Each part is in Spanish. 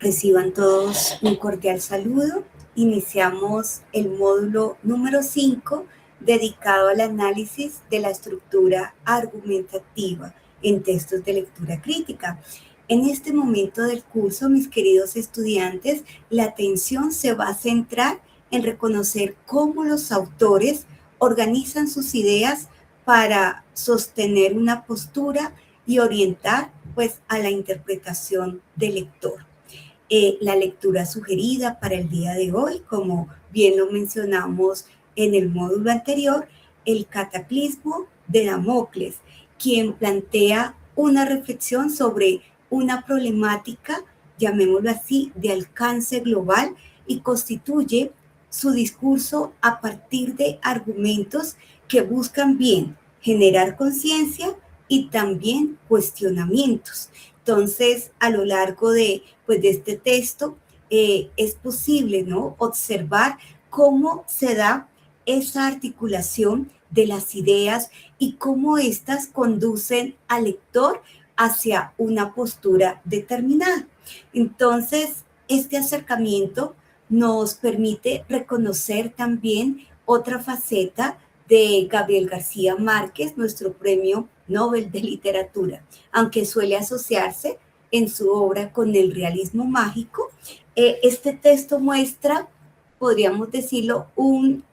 Reciban todos un cordial saludo. Iniciamos el módulo número 5 dedicado al análisis de la estructura argumentativa en textos de lectura crítica. En este momento del curso, mis queridos estudiantes, la atención se va a centrar en reconocer cómo los autores organizan sus ideas para sostener una postura y orientar pues a la interpretación del lector. La lectura sugerida para el día de hoy, como bien lo mencionamos en el módulo anterior, el cataclismo de Damocles, quien plantea una reflexión sobre una problemática, llamémoslo así, de alcance global y constituye su discurso a partir de argumentos que buscan bien generar conciencia y también cuestionamientos. Entonces, a lo largo de este texto, es posible, ¿no?, observar cómo se da esa articulación de las ideas y cómo éstas conducen al lector hacia una postura determinada. Entonces, este acercamiento nos permite reconocer también otra faceta de Gabriel García Márquez, nuestro premio Nobel de Literatura, aunque suele asociarse en su obra con el realismo mágico. Este texto muestra, podríamos decirlo, un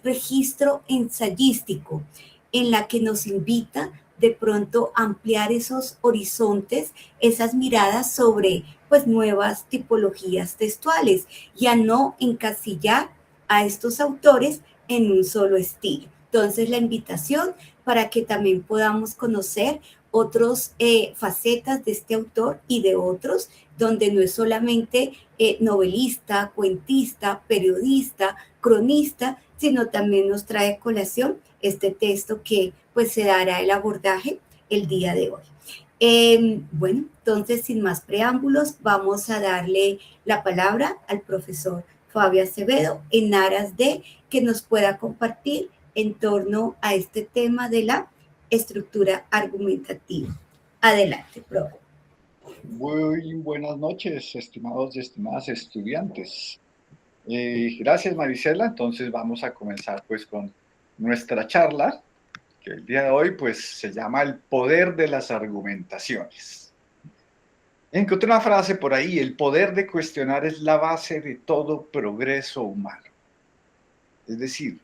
registro ensayístico en la que nos invita de pronto a ampliar esos horizontes, esas miradas sobre pues nuevas tipologías textuales y a no encasillar a estos autores en un solo estilo. Entonces la invitación para que también podamos conocer otras facetas de este autor y de otros, donde no es solamente novelista, cuentista, periodista, cronista, sino también nos trae colación este texto que pues se dará el abordaje el día de hoy. Bueno, entonces sin más preámbulos, vamos a darle la palabra al profesor Fabio Acevedo en aras de que nos pueda compartir en torno a este tema de la estructura argumentativa. Adelante, profe. Muy buenas noches, estimados y estimadas estudiantes. Gracias, Marisela. Entonces vamos a comenzar pues con nuestra charla, que el día de hoy pues se llama El poder de las argumentaciones. Encontré una frase por ahí: el poder de cuestionar es la base de todo progreso humano. Es decir,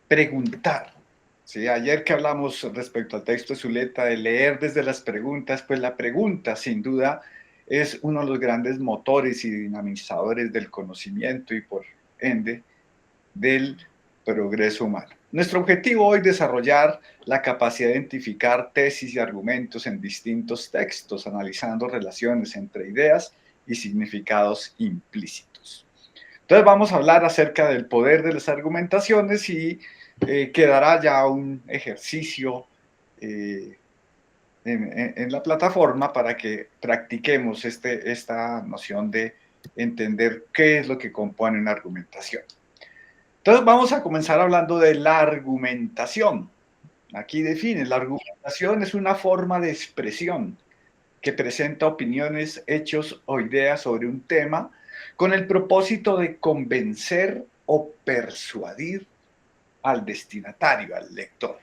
preguntar. Sí, ayer que hablamos respecto al texto de Zuleta de leer desde las preguntas, pues la pregunta sin duda es uno de los grandes motores y dinamizadores del conocimiento y por ende del progreso humano. Nuestro objetivo hoy es desarrollar la capacidad de identificar tesis y argumentos en distintos textos, analizando relaciones entre ideas y significados implícitos. Entonces vamos a hablar acerca del poder de las argumentaciones y quedará ya un ejercicio en la plataforma para que practiquemos esta noción de entender qué es lo que compone una argumentación. Entonces vamos a comenzar hablando de la argumentación. Aquí define: la argumentación es una forma de expresión que presenta opiniones, hechos o ideas sobre un tema con el propósito de convencer o persuadir al destinatario, al lector.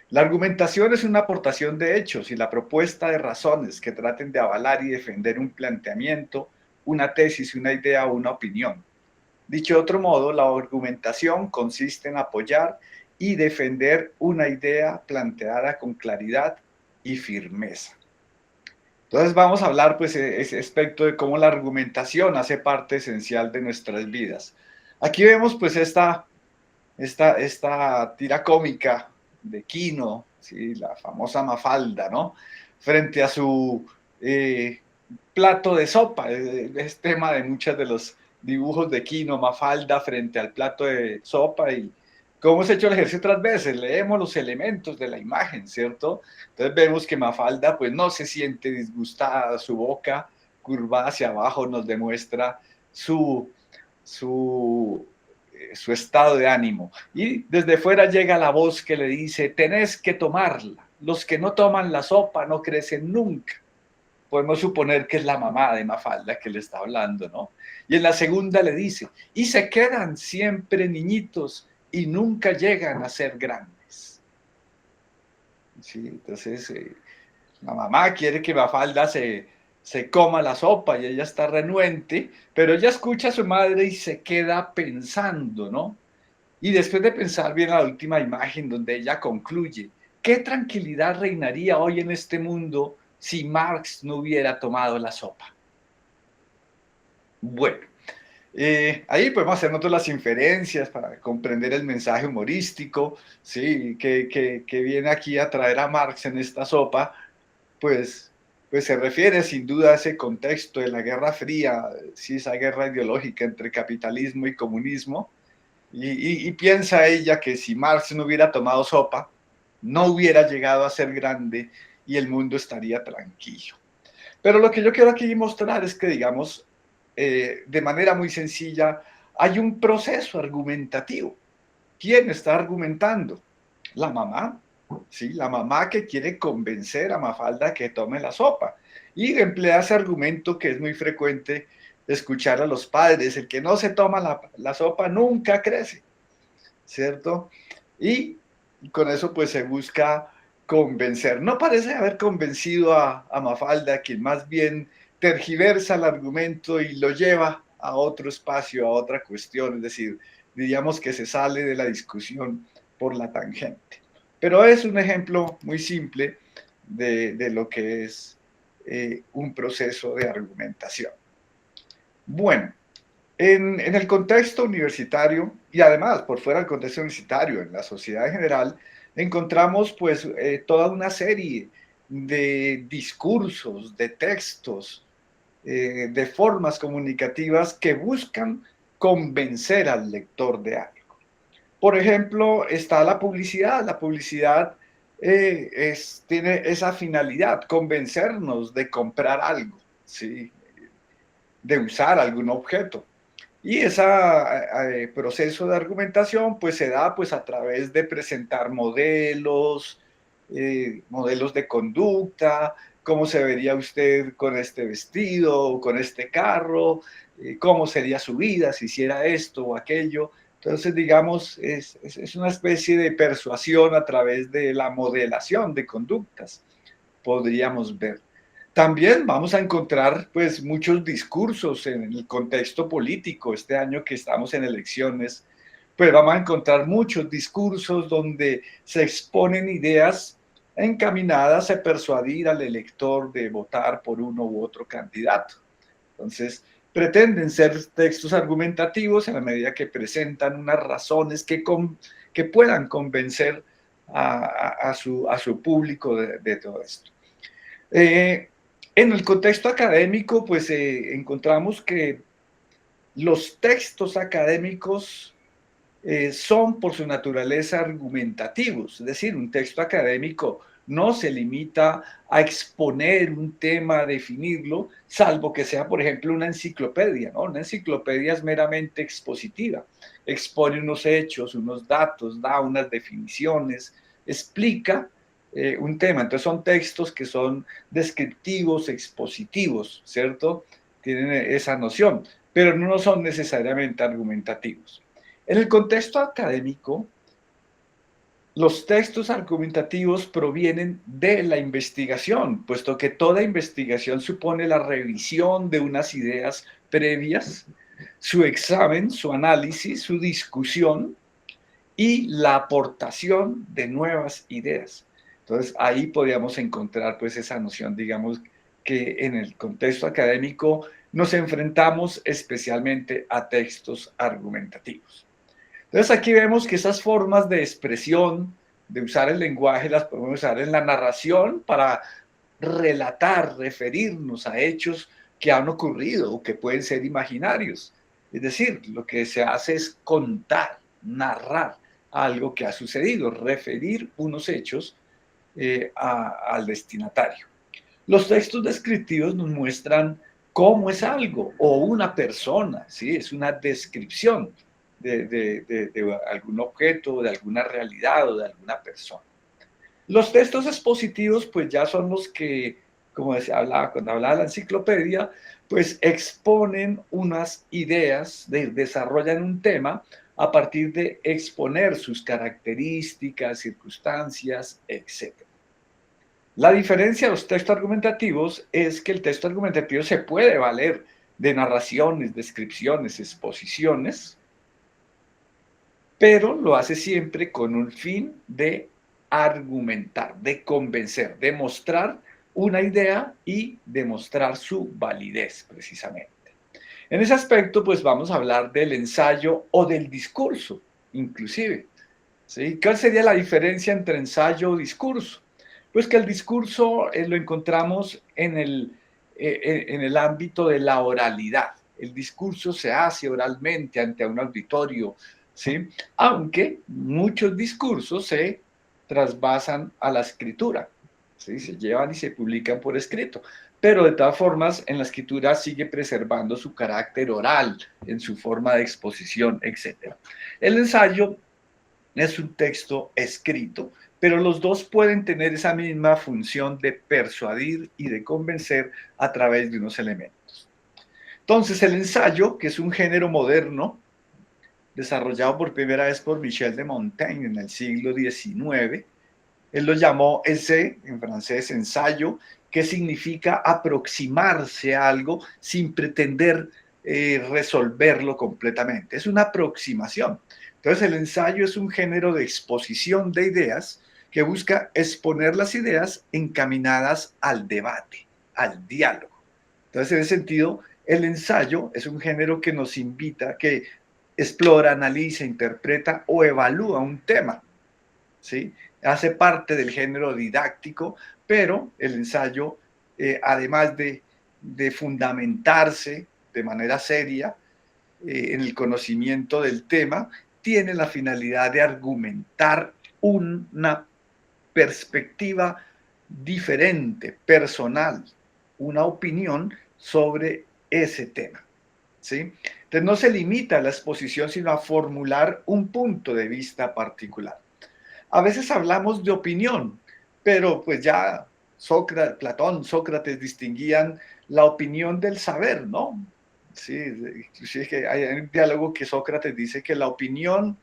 La argumentación es una aportación de hechos y la propuesta de razones que traten de avalar y defender un planteamiento, una tesis, una idea o una opinión. Dicho de otro modo, la argumentación consiste en apoyar y defender una idea planteada con claridad y firmeza. Entonces vamos a hablar pues ese aspecto de cómo la argumentación hace parte esencial de nuestras vidas. Aquí vemos pues esta tira cómica de Quino, ¿sí?, la famosa Mafalda, ¿no?, frente a su plato de sopa. Es tema de muchos de los dibujos de Quino, Mafalda frente al plato de sopa, y cómo hemos hecho el ejercicio otras veces, leemos los elementos de la imagen, ¿cierto? Entonces vemos que Mafalda pues no se siente disgustada, su boca curvada hacia abajo nos demuestra su estado de ánimo, y desde fuera llega la voz que le dice: tenés que tomarla, los que no toman la sopa no crecen nunca. podemos suponer que es la mamá de Mafalda que le está hablando, ¿no? Y en la segunda le dice, y se quedan siempre niñitos y nunca llegan a ser grandes. Sí, entonces la mamá quiere que Mafalda se coma la sopa y ella está renuente, pero ella escucha a su madre y se queda pensando, ¿no? Y después de pensar bien la última imagen donde ella concluye, ¿qué tranquilidad reinaría hoy en este mundo si Marx no hubiera tomado la sopa? Bueno, ahí podemos hacer nosotros las inferencias para comprender el mensaje humorístico, ¿sí? Que viene aquí a traer a Marx en esta sopa, pues, pues se refiere sin duda a ese contexto de la Guerra Fría, sí, esa guerra ideológica entre capitalismo y comunismo, y piensa ella que si Marx no hubiera tomado sopa, no hubiera llegado a ser grande y el mundo estaría tranquilo. Pero lo que yo quiero aquí mostrar es que, digamos, de manera muy sencilla, hay un proceso argumentativo. ¿Quién está argumentando? La mamá, ¿sí? La mamá que quiere convencer a Mafalda que tome la sopa. Y emplea ese argumento que es muy frecuente escuchar a los padres, el que no se toma la sopa nunca crece, ¿cierto? Y con eso pues se busca convencer. No parece haber convencido a Mafalda, quien más bien tergiversa el argumento y lo lleva a otro espacio, a otra cuestión, es decir, diríamos que se sale de la discusión por la tangente. Pero es un ejemplo muy simple de lo que es un proceso de argumentación. Bueno, en el contexto universitario y además por fuera del contexto universitario, en la sociedad en general, encontramos pues toda una serie de discursos, de textos, de formas comunicativas que buscan convencer al lector de algo. Por ejemplo, está la publicidad. La publicidad tiene esa finalidad, convencernos de comprar algo, ¿sí? De usar algún objeto. Y ese proceso de argumentación pues se da pues a través de presentar modelos, modelos de conducta, cómo se vería usted con este vestido, con este carro, cómo sería su vida si hiciera esto o aquello. Entonces, digamos, es una especie de persuasión a través de la modelación de conductas, podríamos ver. También vamos a encontrar pues muchos discursos en el contexto político. Este año que estamos en elecciones, pues vamos a encontrar muchos discursos donde se exponen ideas encaminadas a persuadir al elector de votar por uno u otro candidato. Entonces, pretenden ser textos argumentativos en la medida que presentan unas razones que puedan convencer a su público de todo esto. En el contexto académico, pues encontramos que los textos académicos son por su naturaleza argumentativos, es decir, un texto académico no se limita a exponer un tema, a definirlo, salvo que sea, por ejemplo, una enciclopedia, ¿no? Una enciclopedia es meramente expositiva, expone unos hechos, unos datos, da unas definiciones, explica un tema. Entonces son textos que son descriptivos, expositivos, ¿cierto? Tienen esa noción, pero no son necesariamente argumentativos. En el contexto académico, los textos argumentativos provienen de la investigación, puesto que toda investigación supone la revisión de unas ideas previas, su examen, su análisis, su discusión y la aportación de nuevas ideas. Entonces, ahí podríamos encontrar pues esa noción, digamos, que en el contexto académico nos enfrentamos especialmente a textos argumentativos. Entonces aquí vemos que esas formas de expresión, de usar el lenguaje, las podemos usar en la narración para relatar, referirnos a hechos que han ocurrido o que pueden ser imaginarios. Es decir, lo que se hace es contar, narrar algo que ha sucedido, referir unos hechos al destinatario. Los textos descriptivos nos muestran cómo es algo o una persona, ¿sí? Es una descripción de algún objeto, de alguna realidad o de alguna persona. Los textos expositivos pues ya son los que como hablaba, cuando hablaba de la enciclopedia, pues exponen unas ideas, desarrollan un tema a partir de exponer sus características, circunstancias, etc. La diferencia de los textos argumentativos es que el texto argumentativo se puede valer de narraciones, descripciones, exposiciones, pero lo hace siempre con un fin de argumentar, de convencer, de mostrar una idea y demostrar su validez, precisamente. En ese aspecto, pues vamos a hablar del ensayo o del discurso, inclusive. ¿Sí? ¿Cuál sería la diferencia entre ensayo y discurso? Pues que el discurso lo encontramos en el ámbito de la oralidad. El discurso se hace oralmente ante un auditorio, ¿sí? Aunque muchos discursos se trasvasan a la escritura, ¿sí? Se llevan y se publican por escrito. Pero de todas formas, en la escritura sigue preservando su carácter oral, en su forma de exposición, etc. El ensayo es un texto escrito, pero los dos pueden tener esa misma función de persuadir y de convencer a través de unos elementos. Entonces, el ensayo, que es un género moderno, desarrollado por primera vez por Michel de Montaigne en el siglo XIX, él lo llamó essai, en francés, ensayo, que significa aproximarse a algo sin pretender resolverlo completamente. Es una aproximación. Entonces, el ensayo es un género de exposición de ideas que busca exponer las ideas encaminadas al debate, al diálogo. Entonces, en ese sentido, el ensayo es un género que nos invita, que explora, analiza, interpreta o evalúa un tema, ¿sí? Hace parte del género didáctico, pero el ensayo, además de fundamentarse de manera seria en el conocimiento del tema, tiene la finalidad de argumentar una perspectiva diferente, personal, una opinión sobre ese tema, ¿sí? Entonces no se limita a la exposición, sino a formular un punto de vista particular. A veces hablamos de opinión, pero pues ya Platón, Sócrates distinguían la opinión del saber, ¿no? Sí, inclusive que hay un diálogo que Sócrates dice que la opinión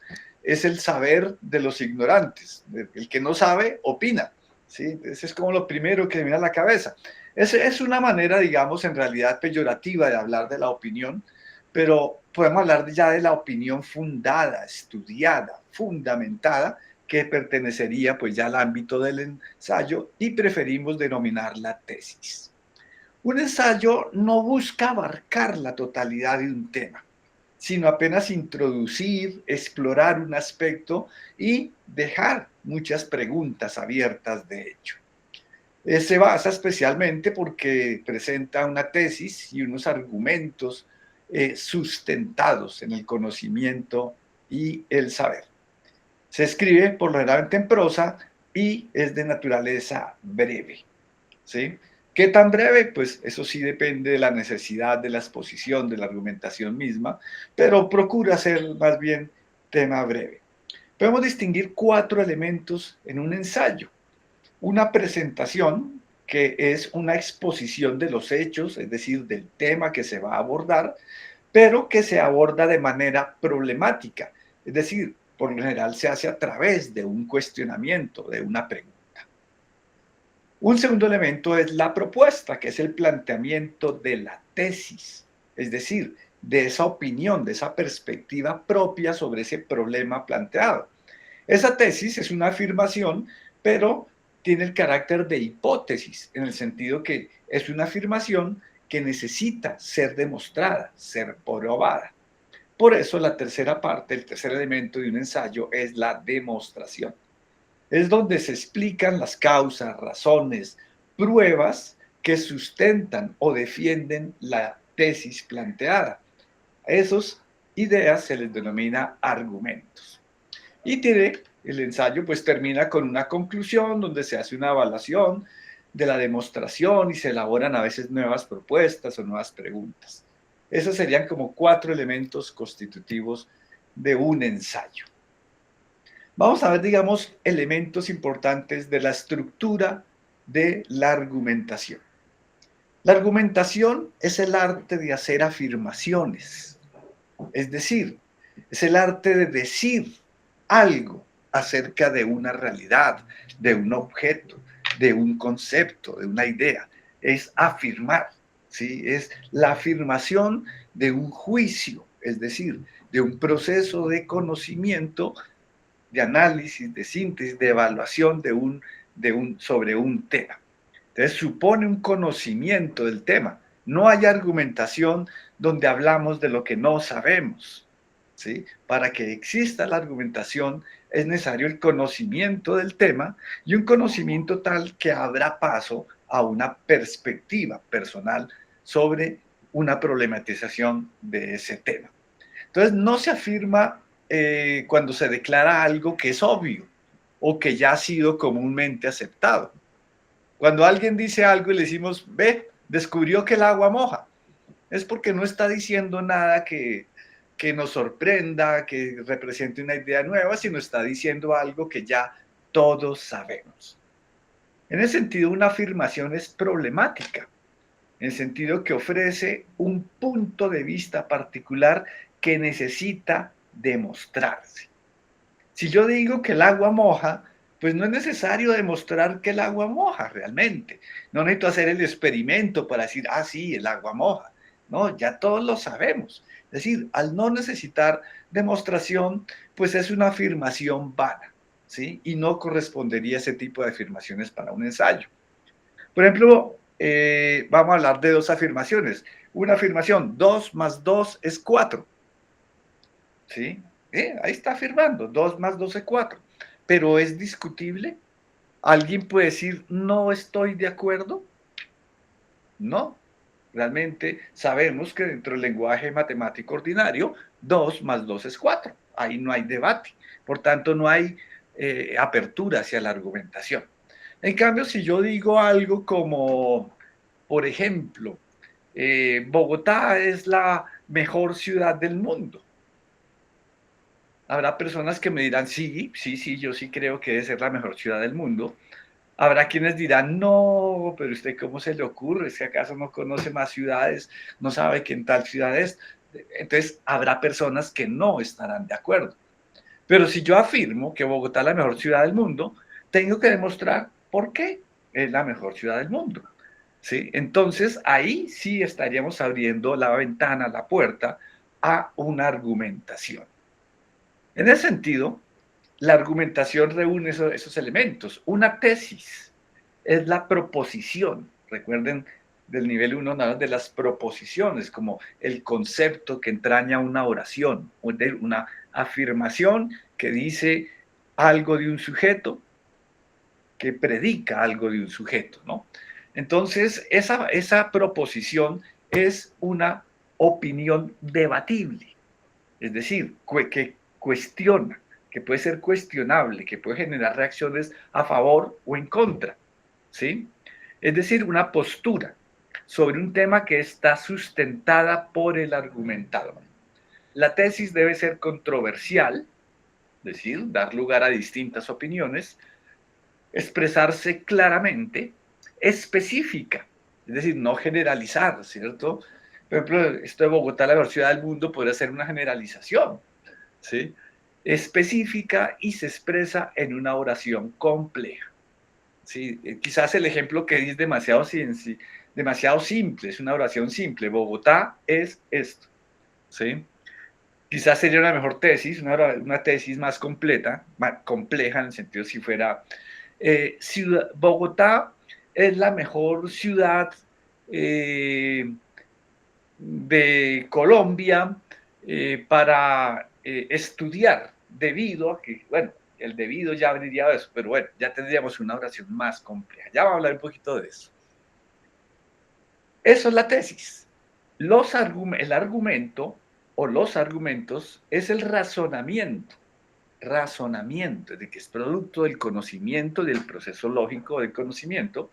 es el saber de los ignorantes. El que no sabe, opina. ¿Sí? Ese es como lo primero que me viene a la cabeza. Es una manera, digamos, en realidad peyorativa de hablar de la opinión, pero podemos hablar ya de la opinión fundada, estudiada, fundamentada, que pertenecería pues ya al ámbito del ensayo y preferimos denominarla tesis. Un ensayo no busca abarcar la totalidad de un tema, sino apenas introducir, explorar un aspecto y dejar muchas preguntas abiertas de hecho. Se basa especialmente porque presenta una tesis y unos argumentos sustentados en el conocimiento y el saber. Se escribe por lo general en prosa y es de naturaleza breve, ¿sí? ¿Qué tan breve? Pues eso sí depende de la necesidad de la exposición, de la argumentación misma, pero procura ser más bien tema breve. Podemos distinguir 4 elementos en un ensayo. Una presentación, que es una exposición de los hechos, es decir, del tema que se va a abordar, pero que se aborda de manera problemática, es decir, por lo general se hace a través de un cuestionamiento, de una pregunta. Un segundo elemento es la propuesta, que es el planteamiento de la tesis, es decir, de esa opinión, de esa perspectiva propia sobre ese problema planteado. Esa tesis es una afirmación, pero tiene el carácter de hipótesis, en el sentido que es una afirmación que necesita ser demostrada, ser probada. Por eso la tercera parte, el tercer elemento de un ensayo es la demostración. Es donde se explican las causas, razones, pruebas que sustentan o defienden la tesis planteada. A esas ideas se les denomina argumentos. Y el ensayo pues termina con una conclusión donde se hace una evaluación de la demostración y se elaboran a veces nuevas propuestas o nuevas preguntas. Esos serían como 4 elementos constitutivos de un ensayo. Vamos a ver, digamos, elementos importantes de la estructura de la argumentación. La argumentación es el arte de hacer afirmaciones, es decir, es el arte de decir algo acerca de una realidad, de un objeto, de un concepto, de una idea. Es afirmar, ¿sí? Es la afirmación de un juicio, es decir, de un proceso de conocimiento, de análisis, de síntesis, de evaluación sobre un tema. Entonces supone un conocimiento del tema. No hay argumentación donde hablamos de lo que no sabemos, ¿sí? Para que exista la argumentación es necesario el conocimiento del tema y un conocimiento tal que abra paso a una perspectiva personal sobre una problematización de ese tema. Entonces no se afirma cuando se declara algo que es obvio o que ya ha sido comúnmente aceptado. Cuando alguien dice algo y le decimos, ve, descubrió que el agua moja, es porque no está diciendo nada que nos sorprenda, que represente una idea nueva, sino está diciendo algo que ya todos sabemos. En ese sentido, una afirmación es problemática, en el sentido que ofrece un punto de vista particular que necesita demostrarse. Si yo digo que el agua moja, pues no es necesario demostrar que el agua moja realmente. No necesito hacer el experimento para decir, ah, sí, el agua moja. No, ya todos lo sabemos. Es decir, al no necesitar demostración, pues es una afirmación vana, ¿sí? Y no correspondería ese tipo de afirmaciones para un ensayo. Por ejemplo, vamos a hablar de dos afirmaciones. Una afirmación, 2 más 2 es 4, ¿sí? Ahí está afirmando, 2 más 2 es 4. Pero es discutible. ¿Alguien puede decir, no estoy de acuerdo? No. Realmente sabemos que dentro del lenguaje matemático ordinario, 2 más 2 es 4. Ahí no hay debate. Por tanto, no hay apertura hacia la argumentación. En cambio, si yo digo algo como, por ejemplo, Bogotá es la mejor ciudad del mundo. Habrá personas que me dirán, sí, sí, sí, yo sí creo que debe ser la mejor ciudad del mundo. Habrá quienes dirán, no, pero usted cómo se le ocurre, es que acaso no conoce más ciudades, no sabe que en tal ciudad es. Entonces, habrá personas que no estarán de acuerdo. Pero si yo afirmo que Bogotá es la mejor ciudad del mundo, tengo que demostrar por qué es la mejor ciudad del mundo. ¿Sí? Entonces, ahí sí estaríamos abriendo la ventana, la puerta a una argumentación. En ese sentido, la argumentación reúne esos elementos. Una tesis es la proposición. Recuerden, del nivel 1 de las proposiciones, como el concepto que entraña una oración, una afirmación que dice algo de un sujeto, que predica algo de un sujeto, ¿no? Entonces, esa proposición es una opinión debatible, es decir, que cuestiona, que puede ser cuestionable, que puede generar reacciones a favor o en contra, ¿sí? Es decir, una postura sobre un tema que está sustentada por el argumentador. La tesis debe ser controversial, es decir, dar lugar a distintas opiniones, expresarse claramente, específica, es decir, no generalizar, ¿cierto? Por ejemplo, esto de Bogotá, la mejor ciudad del mundo, podría ser una generalización, ¿sí? Específica y se expresa en una oración compleja. ¿Sí? Quizás el ejemplo que di es demasiado simple, es una oración simple. Bogotá es esto, ¿sí? Quizás sería una mejor tesis, una tesis más completa, más compleja en el sentido si fuera Bogotá es la mejor ciudad de Colombia para estudiar, debido a que, bueno, el debido ya vendría de eso, pero bueno, ya tendríamos una oración más compleja. Ya vamos a hablar un poquito de eso. Eso es la tesis. El argumento o los argumentos es el razonamiento, de que es producto del conocimiento, del proceso lógico del conocimiento,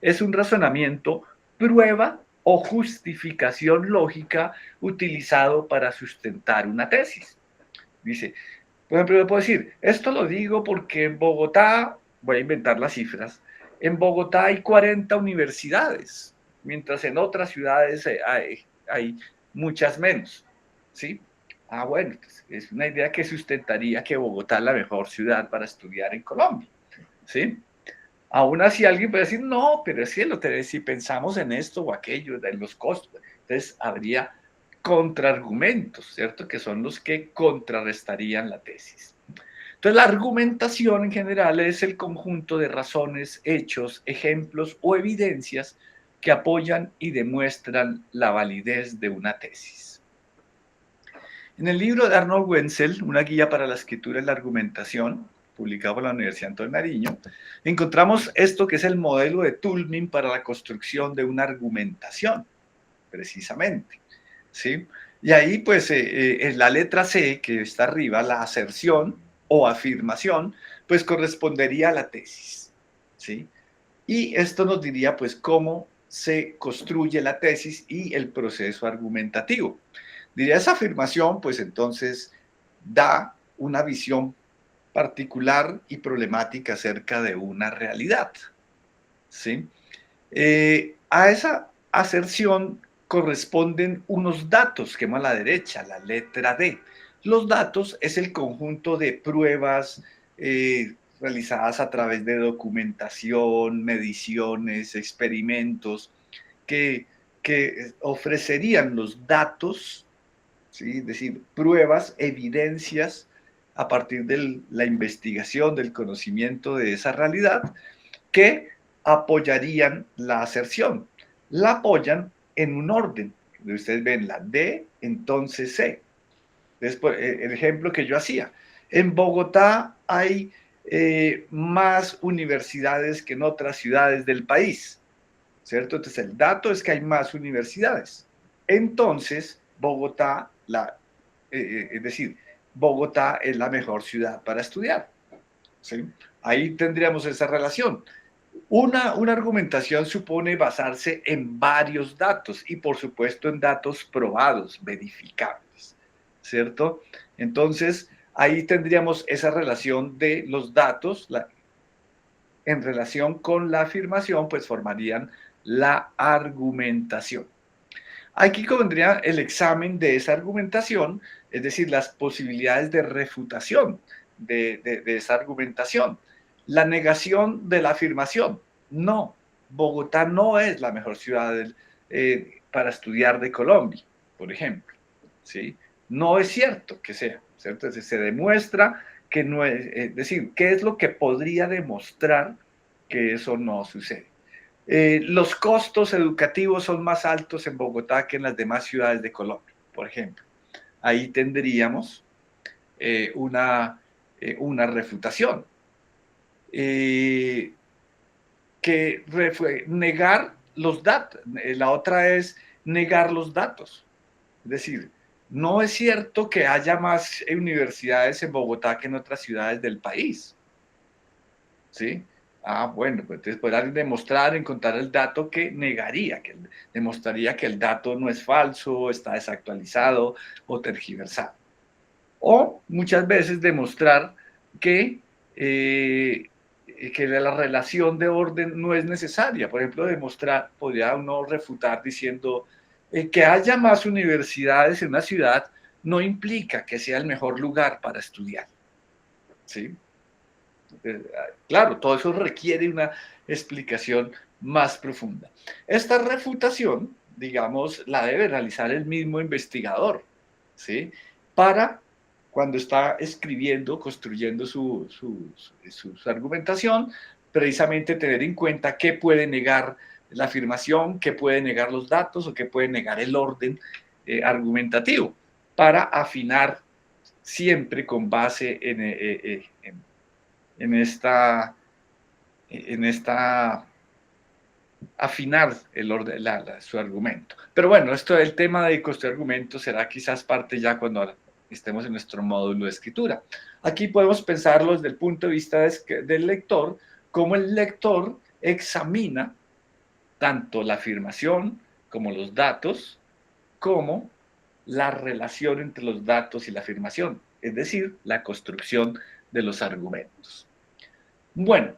es un razonamiento, prueba o justificación lógica utilizado para sustentar una tesis. Dice, por ejemplo, yo puedo decir, esto lo digo porque en Bogotá, voy a inventar las cifras, en Bogotá hay 40 universidades. mientras en otras ciudades hay muchas menos, ¿sí? Bueno, pues es una idea que sustentaría que Bogotá es la mejor ciudad para estudiar en Colombia, ¿sí? Aún así alguien puede decir, no, pero es que si pensamos en esto o aquello, en los costos, entonces habría contraargumentos, ¿cierto? Que son los que contrarrestarían la tesis. Entonces, la argumentación en general es el conjunto de razones, hechos, ejemplos o evidencias que apoyan y demuestran la validez de una tesis. En el libro de Arnold Wenzel, Una guía para la escritura y la argumentación, publicado por la Universidad Antonio Nariño, encontramos esto que es el modelo de Toulmin para la construcción de una argumentación, precisamente, ¿sí? Y ahí, pues, en la letra C, que está arriba, la aserción o afirmación, pues correspondería a la tesis, ¿sí? Y esto nos diría, pues, cómo se construye la tesis y el proceso argumentativo. Diría, esa afirmación, pues, entonces, da una visión particular y problemática acerca de una realidad, ¿sí? A esa aserción corresponden unos datos, que vemos a la derecha, la letra D. Los datos es el conjunto de pruebas realizadas a través de documentación, mediciones, experimentos, que, que ofrecerían los datos, ¿sí? Es decir, pruebas, evidencias a partir de la investigación, del conocimiento de esa realidad, que apoyarían la aserción. La apoyan en un orden. Ustedes ven la D, entonces C. Después, el ejemplo que yo hacía. En Bogotá hay más universidades que en otras ciudades del país, ¿cierto? Entonces, el dato es que hay más universidades. Entonces, Bogotá, es decir, Bogotá es la mejor ciudad para estudiar, ¿sí? Ahí tendríamos esa relación. Una argumentación supone basarse en varios datos y por supuesto en datos probados, verificables, ¿cierto? Entonces, ahí tendríamos esa relación de los datos, en relación con la afirmación, pues formarían la argumentación. Aquí vendría el examen de esa argumentación, es decir, las posibilidades de refutación de esa argumentación. La negación de la afirmación. No, Bogotá no es la mejor ciudad para estudiar de Colombia, por ejemplo, ¿sí? No es cierto que sea, ¿cierto? Entonces, se demuestra que no es decir, ¿qué es lo que podría demostrar que eso no sucede? Los costos educativos son más altos en Bogotá que en las demás ciudades de Colombia, por ejemplo. Ahí tendríamos una refutación. Negar los datos. La otra es negar los datos. Es decir, no es cierto que haya más universidades en Bogotá que en otras ciudades del país, ¿sí? Bueno, pues entonces podrán demostrar, encontrar el dato que negaría, que demostraría que el dato no es falso, está desactualizado o tergiversado. O muchas veces demostrar que, que la relación de orden no es necesaria. Por ejemplo, podría uno refutar diciendo que haya más universidades en una ciudad no implica que sea el mejor lugar para estudiar, ¿sí? Claro, todo eso requiere una explicación más profunda. Esta refutación, digamos, la debe realizar el mismo investigador, ¿sí? Para cuando está escribiendo, construyendo su argumentación, precisamente tener en cuenta qué puede negar la afirmación, qué puede negar los datos o qué puede negar el orden argumentativo, para afinar siempre con base en esta afinar el orden, su argumento. Pero bueno, esto del tema de construir argumentos será quizás parte ya cuando estemos en nuestro módulo de escritura. Aquí podemos pensarlo desde el punto de vista del lector, cómo el lector examina tanto la afirmación como los datos, como la relación entre los datos y la afirmación, es decir, la construcción de los argumentos. Bueno,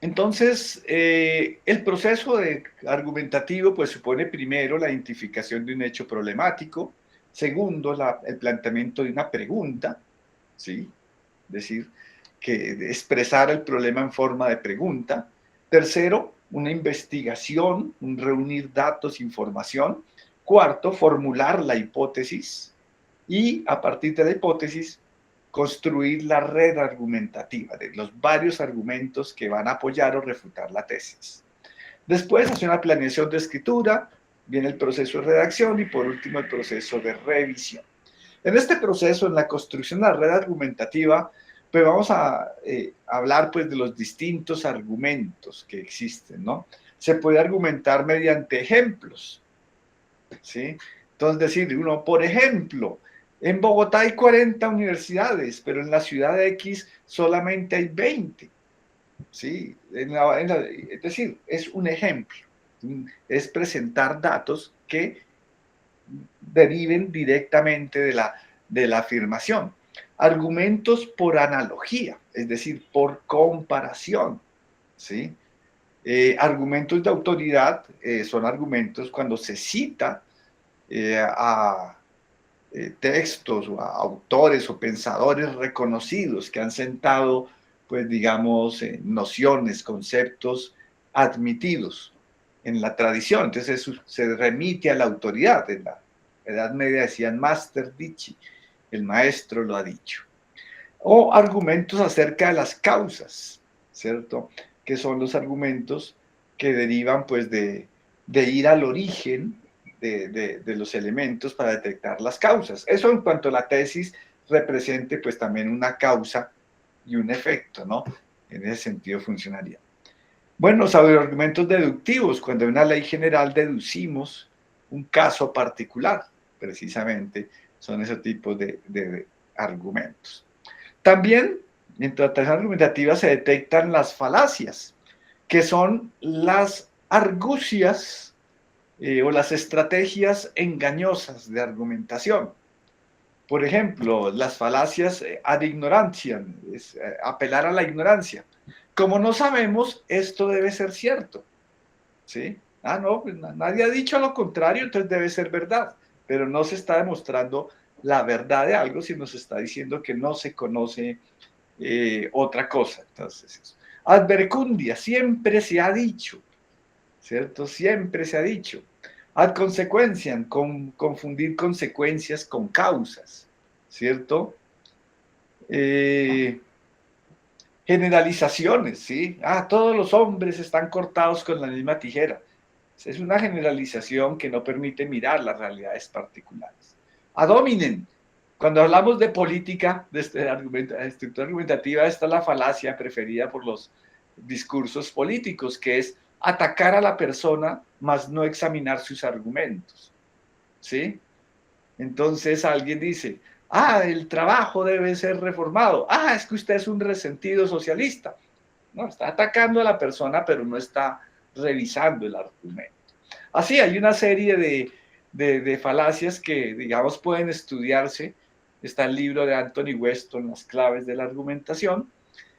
Entonces, el proceso argumentativo pues supone primero la identificación de un hecho problemático, segundo, el planteamiento de una pregunta, ¿sí? Es decir, que expresar el problema en forma de pregunta. Tercero, una investigación, un reunir datos, información. Cuarto, formular la hipótesis y a partir de la hipótesis construir la red argumentativa de los varios argumentos que van a apoyar o refutar la tesis. Después hace una planeación de escritura, viene el proceso de redacción y por último el proceso de revisión. En este proceso, en la construcción de la red argumentativa, pues vamos a hablar pues de los distintos argumentos que existen, ¿no? Se puede argumentar mediante ejemplos, ¿sí? Entonces decir, uno, por ejemplo, en Bogotá hay 40 universidades, pero en la ciudad X solamente hay 20, ¿sí? Es decir, es un ejemplo, es presentar datos que deriven directamente de la afirmación. Argumentos por analogía, es decir, por comparación, ¿sí? Argumentos de autoridad son argumentos cuando se cita a textos o a autores o pensadores reconocidos que han sentado, pues digamos, nociones, conceptos admitidos en la tradición. Entonces eso se remite a la autoridad. En la Edad Media decían master dici, el maestro lo ha dicho. O argumentos acerca de las causas, ¿cierto? Que son los argumentos que derivan pues de ir al origen de los elementos para detectar las causas. Eso en cuanto a la tesis represente pues también una causa y un efecto, ¿no? En ese sentido funcionaría. Bueno, sobre argumentos deductivos, cuando hay una ley general deducimos un caso particular, precisamente son esos tipos de argumentos. También, en tratación argumentativa se detectan las falacias, que son las argucias o las estrategias engañosas de argumentación. Por ejemplo, las falacias ad ignorantiam, es apelar a la ignorancia. Como no sabemos, esto debe ser cierto, ¿sí? Ah, no, pues nadie ha dicho lo contrario, entonces debe ser verdad, pero no se está demostrando la verdad de algo, sino se está diciendo que no se conoce otra cosa. Entonces, eso. Advercundia, siempre se ha dicho, ¿cierto? Siempre se ha dicho. Ad consequentiam, confundir consecuencias con causas, ¿cierto? Generalizaciones, ¿sí? Ah, todos los hombres están cortados con la misma tijera. Es una generalización que no permite mirar las realidades particulares. Ad hominem, cuando hablamos de política, de estructura argumentativa, esta es la falacia preferida por los discursos políticos, que es atacar a la persona, mas no examinar sus argumentos, ¿sí? Entonces alguien dice, ah, el trabajo debe ser reformado, ah, es que usted es un resentido socialista. No, está atacando a la persona, pero no está revisando el argumento. Así, hay una serie de falacias que, digamos, pueden estudiarse. Está el libro de Anthony Weston, Las claves de la argumentación,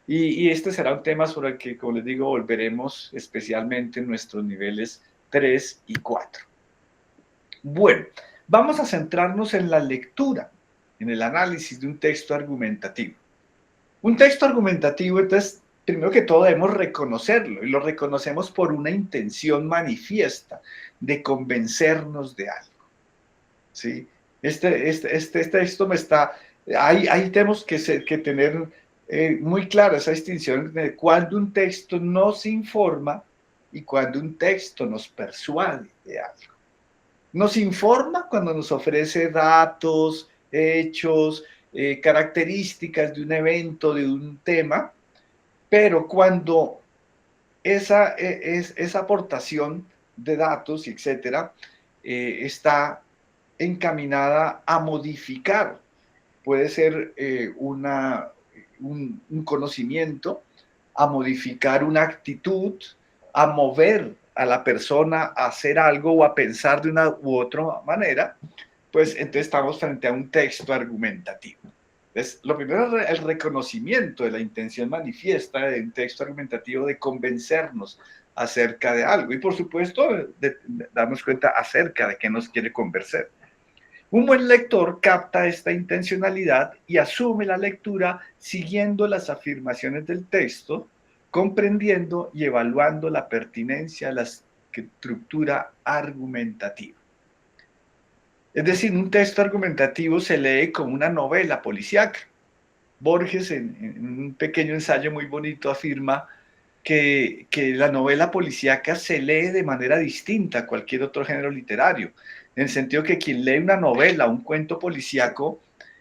y este será un tema sobre el que, como les digo, volveremos especialmente en nuestros niveles 3 y 4. Bueno, vamos a centrarnos en la lectura, en el análisis de un texto argumentativo. Un texto argumentativo, entonces, primero que todo debemos reconocerlo, y lo reconocemos por una intención manifiesta de convencernos de algo, ¿sí? Este texto me está... Ahí tenemos que tener muy clara esa distinción de cuando un texto nos informa y cuando un texto nos persuade de algo. Nos informa cuando nos ofrece datos, hechos, características de un evento, de un tema, pero cuando esa aportación de datos, etcétera, está encaminada a modificar, puede ser un conocimiento, a modificar una actitud, a mover a la persona a hacer algo o a pensar de una u otra manera, pues entonces estamos frente a un texto argumentativo. Lo primero es el reconocimiento de la intención manifiesta de un texto argumentativo de convencernos acerca de algo y, por supuesto, de darnos cuenta acerca de qué nos quiere convencer. Un buen lector capta esta intencionalidad y asume la lectura siguiendo las afirmaciones del texto, comprendiendo y evaluando la pertinencia de la estructura argumentativa. Es decir, un texto argumentativo se lee como una novela policíaca. Borges, en un pequeño ensayo muy bonito, afirma que la novela policíaca se lee de manera distinta a cualquier otro género literario, en el sentido que quien lee una novela, un cuento policíaco,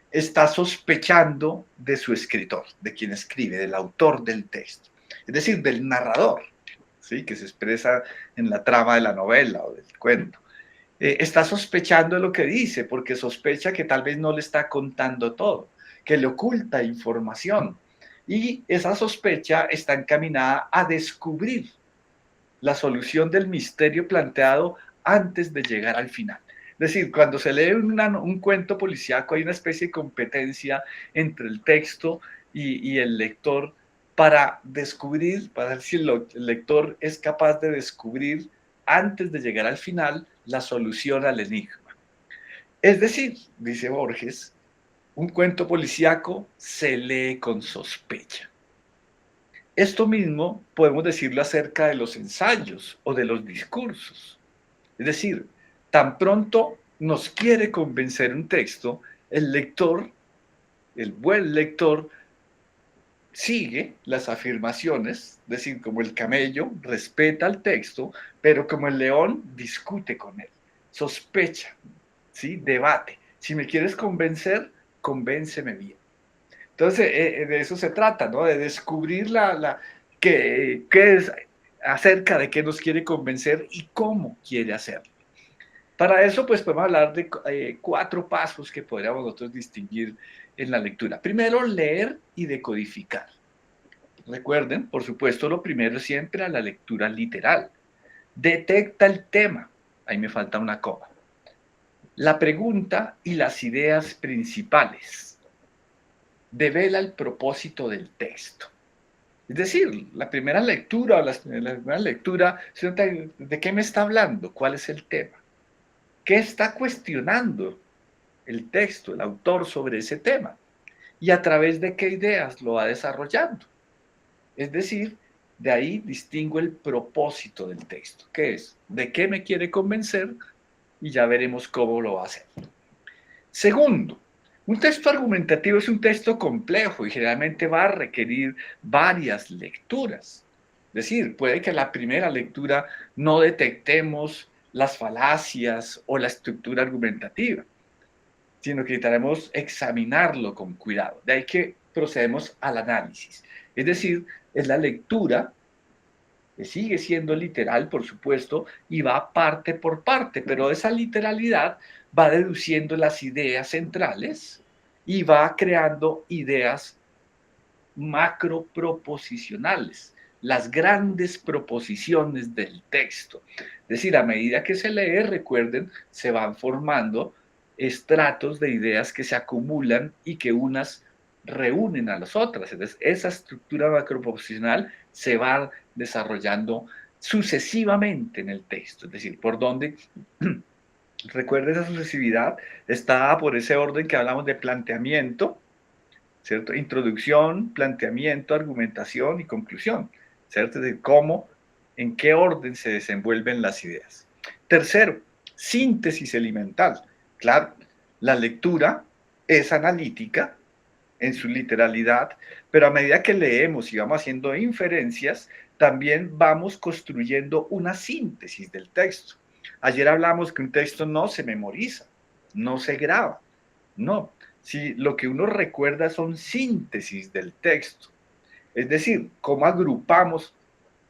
está sospechando de su escritor, de quien escribe, del autor del texto, es decir, del narrador, ¿sí?, que se expresa en la trama de la novela o del cuento. Está sospechando de lo que dice, porque sospecha que tal vez no le está contando todo, que le oculta información. Y esa sospecha está encaminada a descubrir la solución del misterio planteado antes de llegar al final. Es decir, cuando se lee un cuento policíaco hay una especie de competencia entre el texto y el lector para descubrir, para ver si el lector es capaz de descubrir antes de llegar al final la solución al enigma. Es decir, dice Borges, un cuento policíaco se lee con sospecha. Esto mismo podemos decirlo acerca de los ensayos o de los discursos. Es decir, tan pronto nos quiere convencer un texto, el lector, el buen lector, sigue las afirmaciones, es decir, como el camello respeta el texto, pero como el león discute con él, sospecha, ¿sí?, debate. Si me quieres convencer, convénceme bien. Entonces, de eso se trata, ¿no? De descubrir qué es acerca de qué nos quiere convencer y cómo quiere hacerlo. Para eso, pues podemos hablar de 4 pasos que podríamos nosotros distinguir en la lectura. Primero, leer y decodificar. Recuerden, por supuesto, lo primero siempre a la lectura literal. Detecta el tema. Ahí me falta una coma. La pregunta y las ideas principales. Devela el propósito del texto. Es decir, la primera lectura o la primera lectura, ¿de qué me está hablando? ¿Cuál es el tema? ¿Qué está cuestionando el texto, el autor sobre ese tema? ¿Y a través de qué ideas lo va desarrollando? Es decir, de ahí distingo el propósito del texto, que es de qué me quiere convencer y ya veremos cómo lo va a hacer. Segundo, un texto argumentativo es un texto complejo y generalmente va a requerir varias lecturas. Es decir, puede que en la primera lectura no detectemos las falacias o la estructura argumentativa, sino que necesitaremos examinarlo con cuidado. De ahí que procedemos al análisis. Es decir, es la lectura que sigue siendo literal, por supuesto, y va parte por parte, pero esa literalidad va deduciendo las ideas centrales y va creando ideas macroproposicionales, las grandes proposiciones del texto. Es decir, a medida que se lee, recuerden, se van formando estratos de ideas que se acumulan y que unas reúnen a las otras. Entonces, esa estructura macroproposicional se va desarrollando sucesivamente en el texto, es decir, por donde, recuerden, esa sucesividad está por ese orden que hablamos de planteamiento, ¿cierto? Introducción, planteamiento, argumentación y conclusión, ¿cierto? De cómo, en qué orden se desenvuelven las ideas. Tercero, síntesis elemental. Claro, la lectura es analítica en su literalidad, pero a medida que leemos y vamos haciendo inferencias, también vamos construyendo una síntesis del texto. Ayer hablamos que un texto no se memoriza, no se graba, no. Si lo que uno recuerda son síntesis del texto, es decir, cómo agrupamos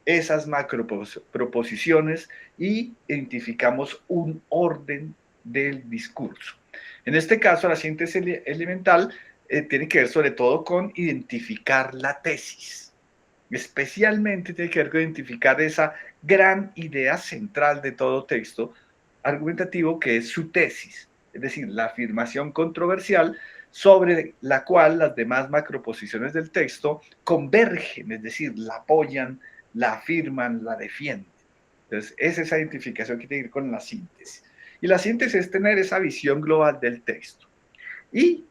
esas macroproposiciones y identificamos un orden del discurso. En este caso, la síntesis elemental tiene que ver sobre todo con identificar la tesis. Especialmente tiene que ver con identificar esa gran idea central de todo texto argumentativo que es su tesis, es decir, la afirmación controversial sobre la cual las demás macroposiciones del texto convergen, es decir, la apoyan, la afirman, la defienden. Entonces, es esa identificación que tiene que ir con la síntesis. Y la síntesis es tener esa visión global del texto. Y,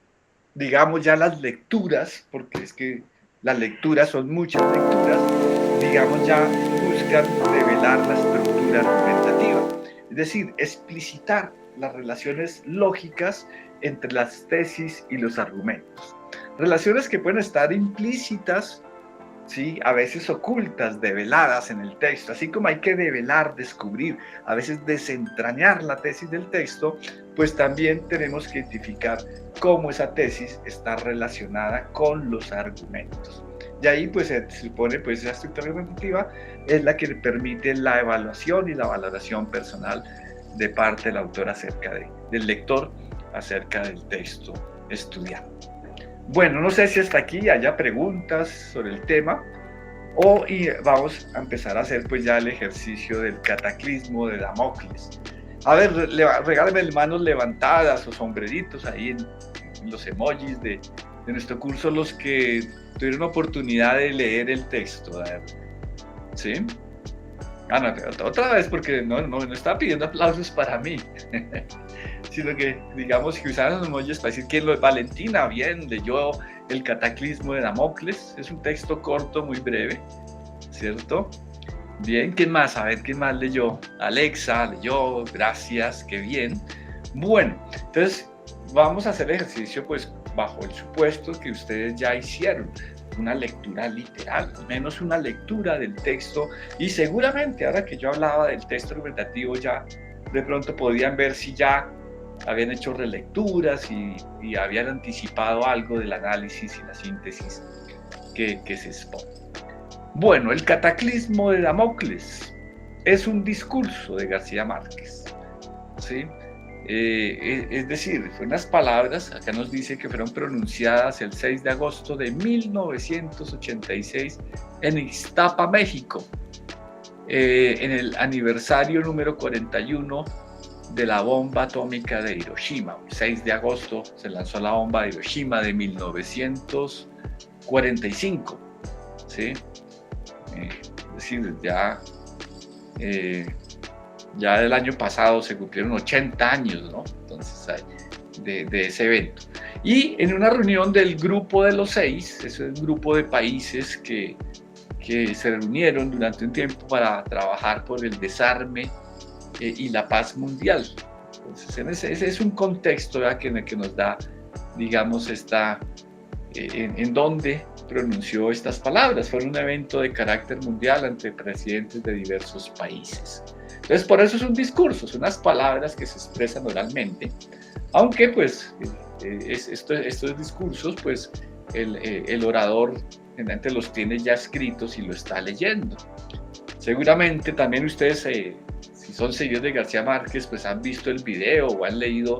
digamos, ya las lecturas, porque es que las lecturas son muchas lecturas, digamos, ya buscan revelar la estructura argumentativa. Es decir, explicitar las relaciones lógicas entre las tesis y los argumentos. Relaciones que pueden estar implícitas, ¿sí? A veces ocultas, develadas en el texto, así como hay que develar, descubrir, a veces desentrañar la tesis del texto, pues también tenemos que identificar cómo esa tesis está relacionada con los argumentos. Y ahí pues se supone pues esa estructura argumentativa es la que le permite la evaluación y la valoración personal de parte del autor del lector acerca del texto estudiado. Bueno, no sé si hasta aquí haya preguntas sobre el tema y vamos a empezar a hacer pues ya el ejercicio del cataclismo de Damocles. A ver, regálenme manos levantadas o sombreritos ahí en los emojis de nuestro curso, los que tuvieron oportunidad de leer el texto. A ver, ¿sí? Ah, no, otra vez, porque no estaba pidiendo aplausos para mí, sino que, digamos, que usaran los emojis para decir que Valentina bien leyó el cataclismo de Damocles. Es un texto corto, muy breve, ¿cierto? Bien, ¿quién más? A ver, ¿quién más leyó? Alexa leyó, gracias, qué bien. Bueno, entonces vamos a hacer el ejercicio pues bajo el supuesto que ustedes ya hicieron una lectura literal, al menos una lectura del texto, y seguramente ahora que yo hablaba del texto argumentativo ya de pronto podían ver si ya habían hecho relecturas y habían anticipado algo del análisis y la síntesis que se expone. Bueno, el cataclismo de Damocles es un discurso de García Márquez, ¿sí? Es decir, fue unas palabras, acá nos dice que fueron pronunciadas el 6 de agosto de 1986 en Ixtapa, México, en el aniversario número 41 de la bomba atómica de Hiroshima. El 6 de agosto se lanzó la bomba de Hiroshima de 1945, ¿sí? Es decir, ya del año pasado se cumplieron 80 años, ¿no? Entonces, de ese evento. Y en una reunión del Grupo de los Seis, es un grupo de países que se reunieron durante un tiempo para trabajar por el desarme y la paz mundial. Entonces, ese es un contexto, ¿verdad?, que nos da, digamos, en donde pronunció estas palabras. Fue un evento de carácter mundial entre presidentes de diversos países. Entonces, por eso es un discurso, son unas palabras que se expresan oralmente, aunque pues estos discursos, pues el orador generalmente los tiene ya escritos y lo está leyendo. Seguramente también ustedes, si son seguidores de García Márquez, pues han visto el video o han leído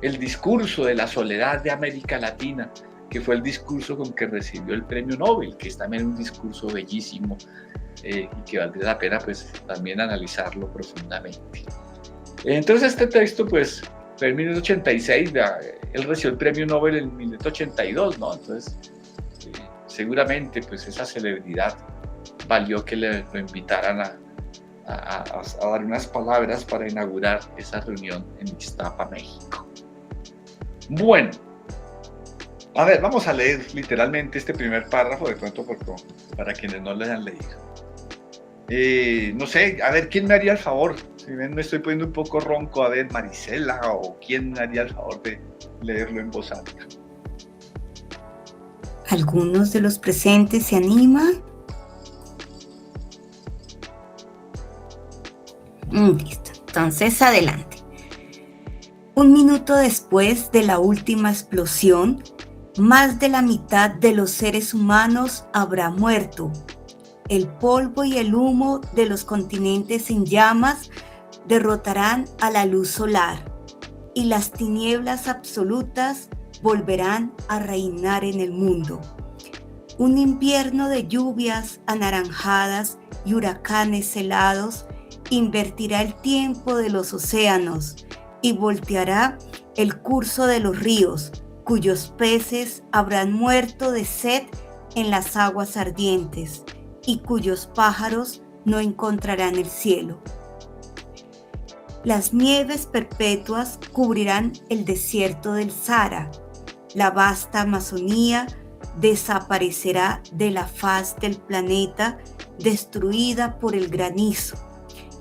el discurso de la soledad de América Latina, que fue el discurso con que recibió el premio Nobel, que es también un discurso bellísimo y que valdría la pena pues también analizarlo profundamente. Entonces este texto pues fue en 1986, él recibió el premio Nobel en 1982, ¿no? Entonces seguramente pues esa celebridad valió que lo invitaran a dar unas palabras para inaugurar esa reunión en Ixtapa, México. Bueno, a ver, vamos a leer literalmente este primer párrafo de pronto para quienes no lo hayan leído. No sé, a ver, ¿quién me haría el favor? Si ven, me estoy poniendo un poco ronco, a ver, Marisela, o quién me haría el favor de leerlo en voz alta. ¿Algunos de los presentes se animan? Listo, entonces adelante. Un minuto después de la última explosión, más de la mitad de los seres humanos habrá muerto. El polvo y el humo de los continentes en llamas derrotarán a la luz solar y las tinieblas absolutas volverán a reinar en el mundo. Un invierno de lluvias anaranjadas y huracanes helados invertirá el tiempo de los océanos y volteará el curso de los ríos, cuyos peces habrán muerto de sed en las aguas ardientes, y cuyos pájaros no encontrarán el cielo. Las nieves perpetuas cubrirán el desierto del Sahara. La vasta Amazonía desaparecerá de la faz del planeta, destruida por el granizo,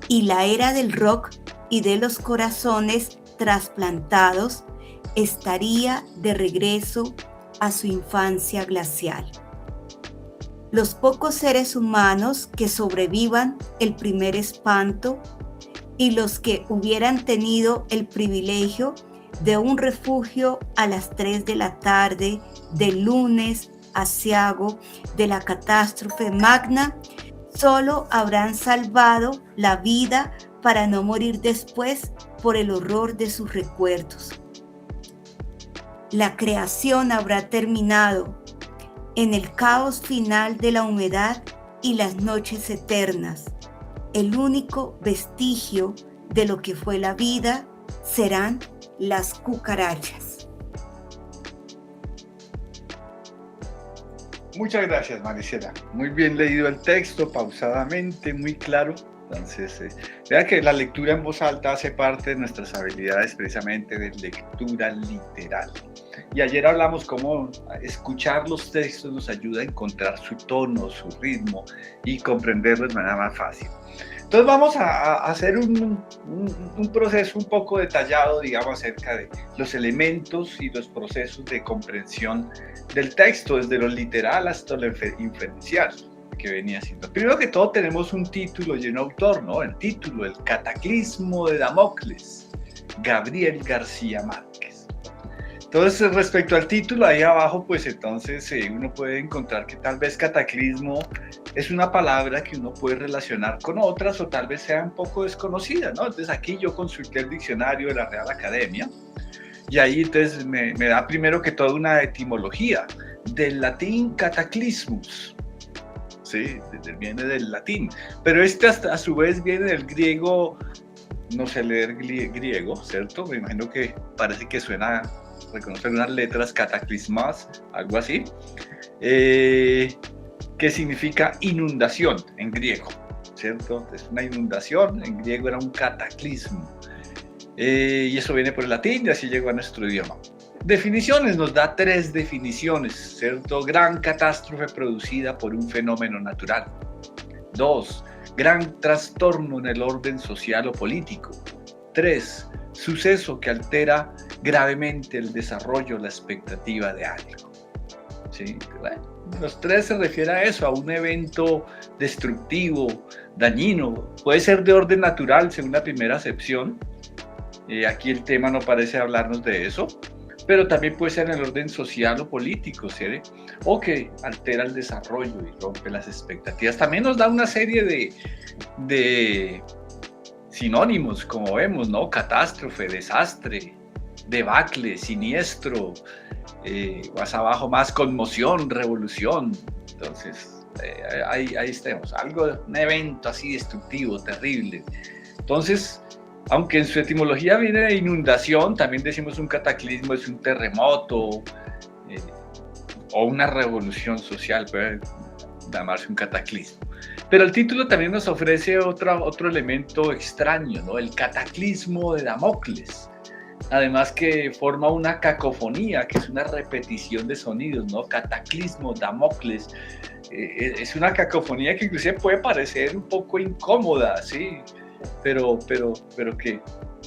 y la era del rock y de los corazones trasplantados estaría de regreso a su infancia glacial. Los pocos seres humanos que sobrevivan el primer espanto y los que hubieran tenido el privilegio de un refugio a las 3 de la tarde del lunes aciago de la catástrofe magna, solo habrán salvado la vida para no morir después por el horror de sus recuerdos. La creación habrá terminado en el caos final de la humedad y las noches eternas. El único vestigio de lo que fue la vida serán las cucarachas. Muchas gracias, Maricela. Muy bien leído el texto, pausadamente, muy claro. Entonces, vea que la lectura en voz alta hace parte de nuestras habilidades precisamente de lectura literal. Y ayer hablamos cómo escuchar los textos nos ayuda a encontrar su tono, su ritmo y comprenderlo de manera más fácil. Entonces vamos a hacer un proceso un poco detallado, digamos, acerca de los elementos y los procesos de comprensión del texto, desde lo literal hasta lo inferencial que venía siendo. Primero que todo tenemos un título y un autor, ¿no? El título, El Cataclismo de Damocles, Gabriel García Márquez. Entonces, respecto al título, ahí abajo, pues entonces uno puede encontrar que tal vez cataclismo es una palabra que uno puede relacionar con otras o tal vez sea un poco desconocida, ¿no? Entonces aquí yo consulté el diccionario de la Real Academia y ahí entonces me da primero que todo una etimología del latín cataclismus, ¿sí? Viene del latín, pero a su vez viene del griego, no sé leer griego, ¿cierto? Me imagino que parece que suena reconocer unas letras, cataclismas, algo así, que significa inundación en griego, ¿cierto? Es una inundación, en griego era un cataclismo, y eso viene por el latín y así llegó a nuestro idioma. Definiciones, nos da 3 definiciones, ¿cierto? Gran catástrofe producida por un fenómeno natural. 2, gran trastorno en el orden social o político. 3, suceso que altera gravemente el desarrollo, la expectativa de algo. ¿Sí? Bueno, los 3 se refiere a eso, a un evento destructivo, dañino. Puede ser de orden natural, según la primera acepción. Aquí el tema no parece hablarnos de eso, pero también puede ser en el orden social o político, ¿sí? O que altera el desarrollo y rompe las expectativas. También nos da una serie de sinónimos, como vemos, ¿no? Catástrofe, desastre, debacle, siniestro, más abajo más conmoción, revolución. Entonces, ahí estemos, un evento así destructivo, terrible. Entonces, aunque en su etimología viene de inundación, también decimos un cataclismo es un terremoto o una revolución social, puede llamarse un cataclismo. Pero el título también nos ofrece otro elemento extraño, ¿no? El cataclismo de Damocles. Además que forma una cacofonía, que es una repetición de sonidos, ¿no? Cataclismo, Damocles. Es una cacofonía que inclusive puede parecer un poco incómoda, ¿sí? Pero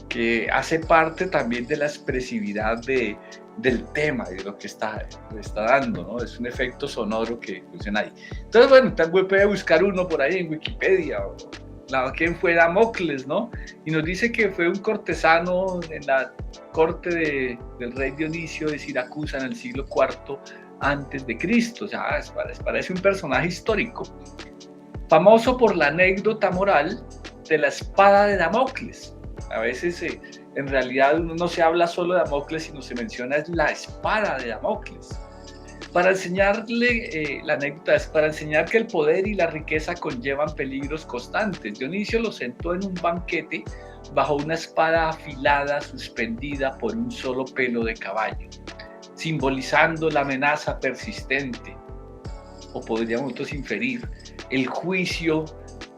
que hace parte también de la expresividad del tema y de lo que está dando, ¿no? Es un efecto sonoro que funciona ahí. Entonces, bueno, también puede buscar uno por ahí en Wikipedia, quién fue Damocles, ¿no? Y nos dice que fue un cortesano en la corte del rey Dionisio de Siracusa en el siglo IV antes de Cristo. O sea, parece un personaje histórico, famoso por la anécdota moral de la espada de Damocles. A veces en realidad no se habla solo de Damocles, sino se menciona es la espada de Damocles. Para enseñarle, la anécdota es para enseñar que el poder y la riqueza conllevan peligros constantes. Dionisio lo sentó en un banquete bajo una espada afilada suspendida por un solo pelo de caballo. simbolizando la amenaza persistente, o podríamos nosotros inferir el juicio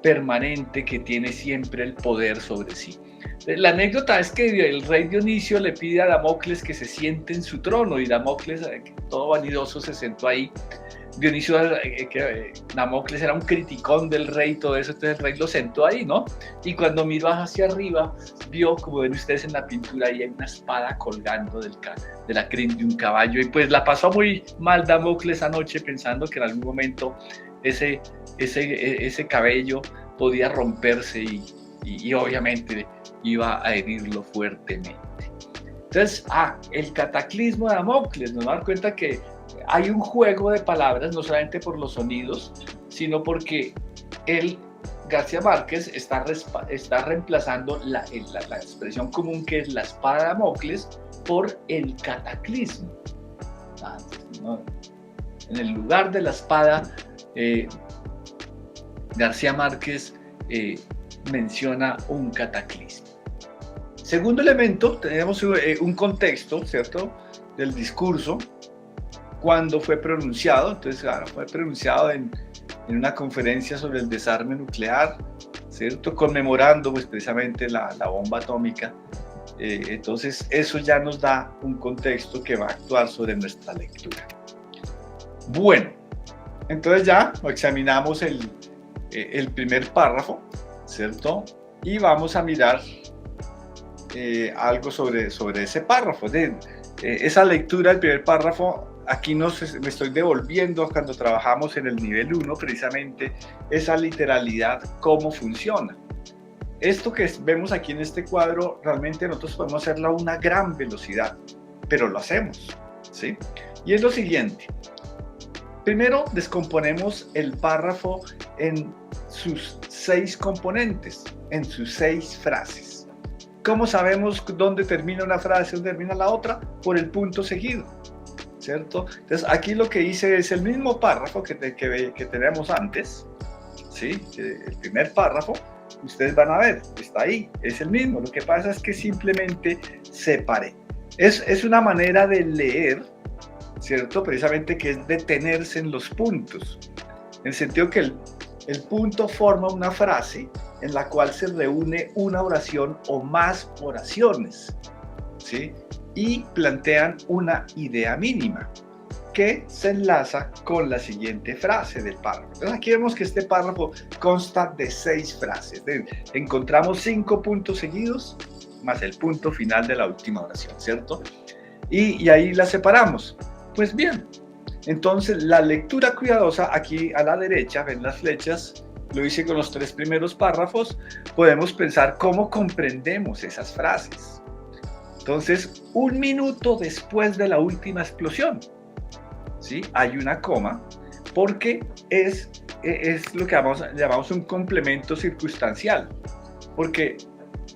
permanente que tiene siempre el poder sobre sí. La anécdota es que el rey Dionisio le pide a Damocles que se siente en su trono, y Damocles, todo vanidoso, se sentó ahí. Dionisio, Damocles era un criticón del rey y todo eso, entonces el rey lo sentó ahí, ¿no? Y cuando miró hacia arriba, vio, como ven ustedes en la pintura, ahí hay una espada colgando de la crin de un caballo, y pues la pasó muy mal Damocles anoche, pensando que en algún momento ese cabello podía romperse y obviamente iba a herirlo fuertemente. Entonces, el cataclismo de Damocles, nos damos cuenta que hay un juego de palabras, no solamente por los sonidos, sino porque García Márquez está reemplazando la expresión común, que es la espada de Damocles, por el cataclismo. ¿No? En el lugar de la espada, García Márquez menciona un cataclismo. Segundo elemento, tenemos un contexto, ¿cierto?, del discurso, cuando fue pronunciado. Entonces, claro, fue pronunciado en una conferencia sobre el desarme nuclear, ¿cierto?, conmemorando pues precisamente la bomba atómica. Entonces, eso ya nos da un contexto que va a actuar sobre nuestra lectura. Bueno, entonces ya examinamos el primer párrafo, ¿cierto? Y vamos a mirar algo sobre ese párrafo. Esa lectura del primer párrafo, aquí me estoy devolviendo cuando trabajamos en el nivel 1, precisamente esa literalidad, cómo funciona. Esto que vemos aquí en este cuadro, realmente nosotros podemos hacerlo a una gran velocidad, pero lo hacemos, ¿sí? Y es lo siguiente. Primero descomponemos el párrafo en sus 6 componentes, en sus 6 frases. ¿Cómo sabemos dónde termina una frase, dónde termina la otra? Por el punto seguido, ¿cierto? Entonces aquí lo que hice es el mismo párrafo que tenemos antes, ¿sí? El primer párrafo, ustedes van a ver, está ahí, es el mismo. Lo que pasa es que simplemente separé. Es una manera de leer, ¿cierto? Precisamente, que es detenerse en los puntos, en el sentido que el punto forma una frase en la cual se reúne una oración o más oraciones, ¿sí? Y plantean una idea mínima que se enlaza con la siguiente frase del párrafo. Entonces aquí vemos que este párrafo consta de 6 frases. Encontramos 5 puntos seguidos más el punto final de la última oración, ¿cierto? Y ahí la separamos. Pues bien, entonces la lectura cuidadosa, aquí a la derecha, ven las flechas, lo hice con los 3 primeros párrafos, podemos pensar cómo comprendemos esas frases. Entonces, 1 minuto después de la última explosión, ¿sí?, hay una coma, porque es lo que llamamos un complemento circunstancial, porque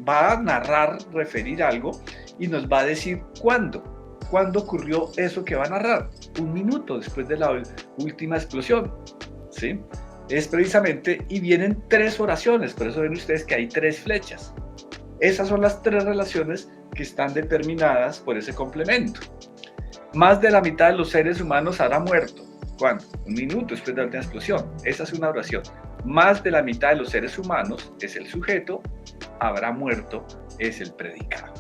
va a narrar, referir algo, y nos va a decir cuándo ocurrió eso que va a narrar. 1 minuto después de la última explosión, ¿sí? Es precisamente, y vienen 3 oraciones, por eso ven ustedes que hay 3 flechas. Esas son las 3 relaciones que están determinadas por ese complemento. Más de la mitad de los seres humanos habrá muerto. ¿Cuándo? 1 minuto después de la última explosión. Esa es una oración. Más de la mitad de los seres humanos es el sujeto, habrá muerto es el predicado,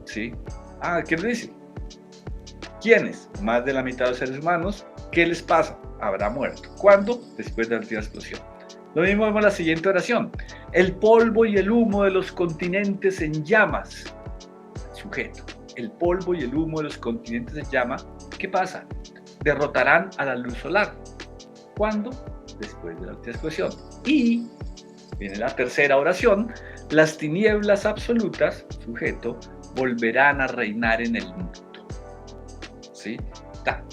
¿sí? ¿Qué le dice? ¿Quiénes? Más de la mitad de los seres humanos. ¿Qué les pasa? Habrá muerto. ¿Cuándo? Después de la última explosión. Lo mismo vemos en la siguiente oración. El polvo y el humo de los continentes en llamas. Sujeto. El polvo y el humo de los continentes en llamas. ¿Qué pasa? Derrotarán a la luz solar. ¿Cuándo? Después de la última explosión. Y viene la tercera oración. Las tinieblas absolutas, sujeto, volverán a reinar en el mundo. ¿Sí?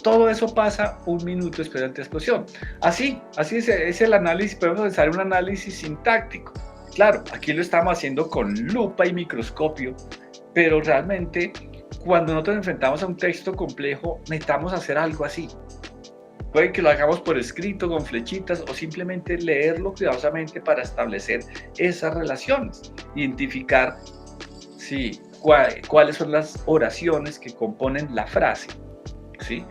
Todo eso pasa 1 minuto después de la explosión. Así es el análisis. Podemos pensar un análisis sintáctico. Claro, aquí lo estamos haciendo con lupa y microscopio, pero realmente cuando nosotros nos enfrentamos a un texto complejo, necesitamos hacer algo así. Puede que lo hagamos por escrito, con flechitas, o simplemente leerlo cuidadosamente para establecer esas relaciones, identificar cuáles son las oraciones que componen la frase. ¿sí?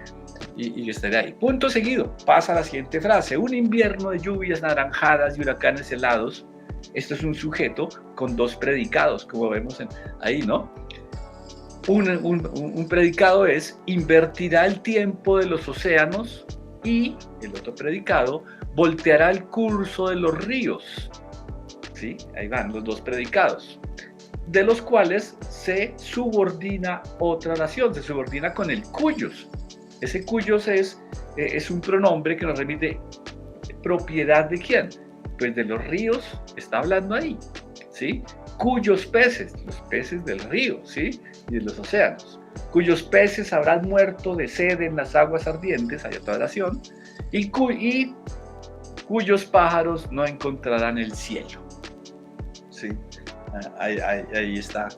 Y estaría ahí. Punto seguido, pasa a la siguiente frase. Un invierno de lluvias naranjadas y huracanes helados. Esto es un sujeto con dos predicados, como vemos ahí, ¿no? Un predicado es: invertirá el tiempo de los océanos, y el otro predicado: volteará el curso de los ríos. ¿Sí? Ahí van los dos predicados, de los cuales se subordina otra oración, se subordina con el cuyos. Ese cuyos es un pronombre que nos remite propiedad de quién, pues de los ríos, está hablando ahí, ¿sí? Cuyos peces, los peces del río, ¿sí? Y de los océanos, cuyos peces habrán muerto de sed en las aguas ardientes, hay otra oración, y cuyos pájaros no encontrarán el cielo, ¿sí? Ahí está.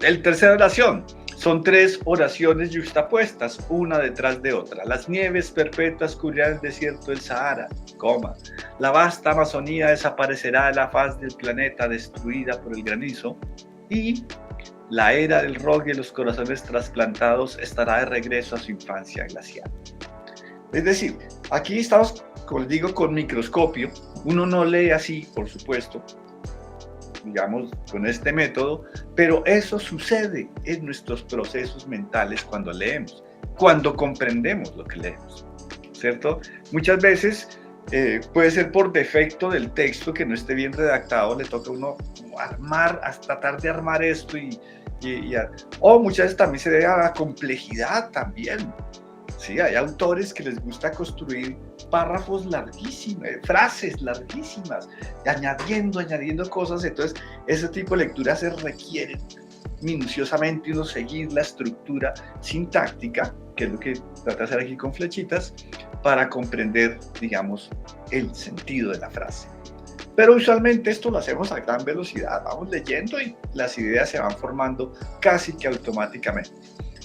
El tercera oración. Son tres oraciones yuxtapuestas, una detrás de otra. Las nieves perpetuas cubrirán el desierto del Sahara, la vasta Amazonía desaparecerá de la faz del planeta destruida por el granizo, y la era del rock y los corazones trasplantados estará de regreso a su infancia glacial. Es decir, aquí estamos, como les digo, con microscopio. Uno no lee así, por supuesto, digamos, con este método, pero eso sucede en nuestros procesos mentales cuando leemos, cuando comprendemos lo que leemos, ¿cierto? Muchas veces puede ser por defecto del texto que no esté bien redactado, le toca a uno tratar de armar esto o muchas veces también se debe a la complejidad también. Sí, hay autores que les gusta construir párrafos larguísimos, frases larguísimas, añadiendo cosas. Entonces, ese tipo de lecturas se requieren minuciosamente uno seguir la estructura sintáctica, que es lo que trata de hacer aquí con flechitas, para comprender, digamos, el sentido de la frase. Pero usualmente esto lo hacemos a gran velocidad, vamos leyendo y las ideas se van formando casi que automáticamente.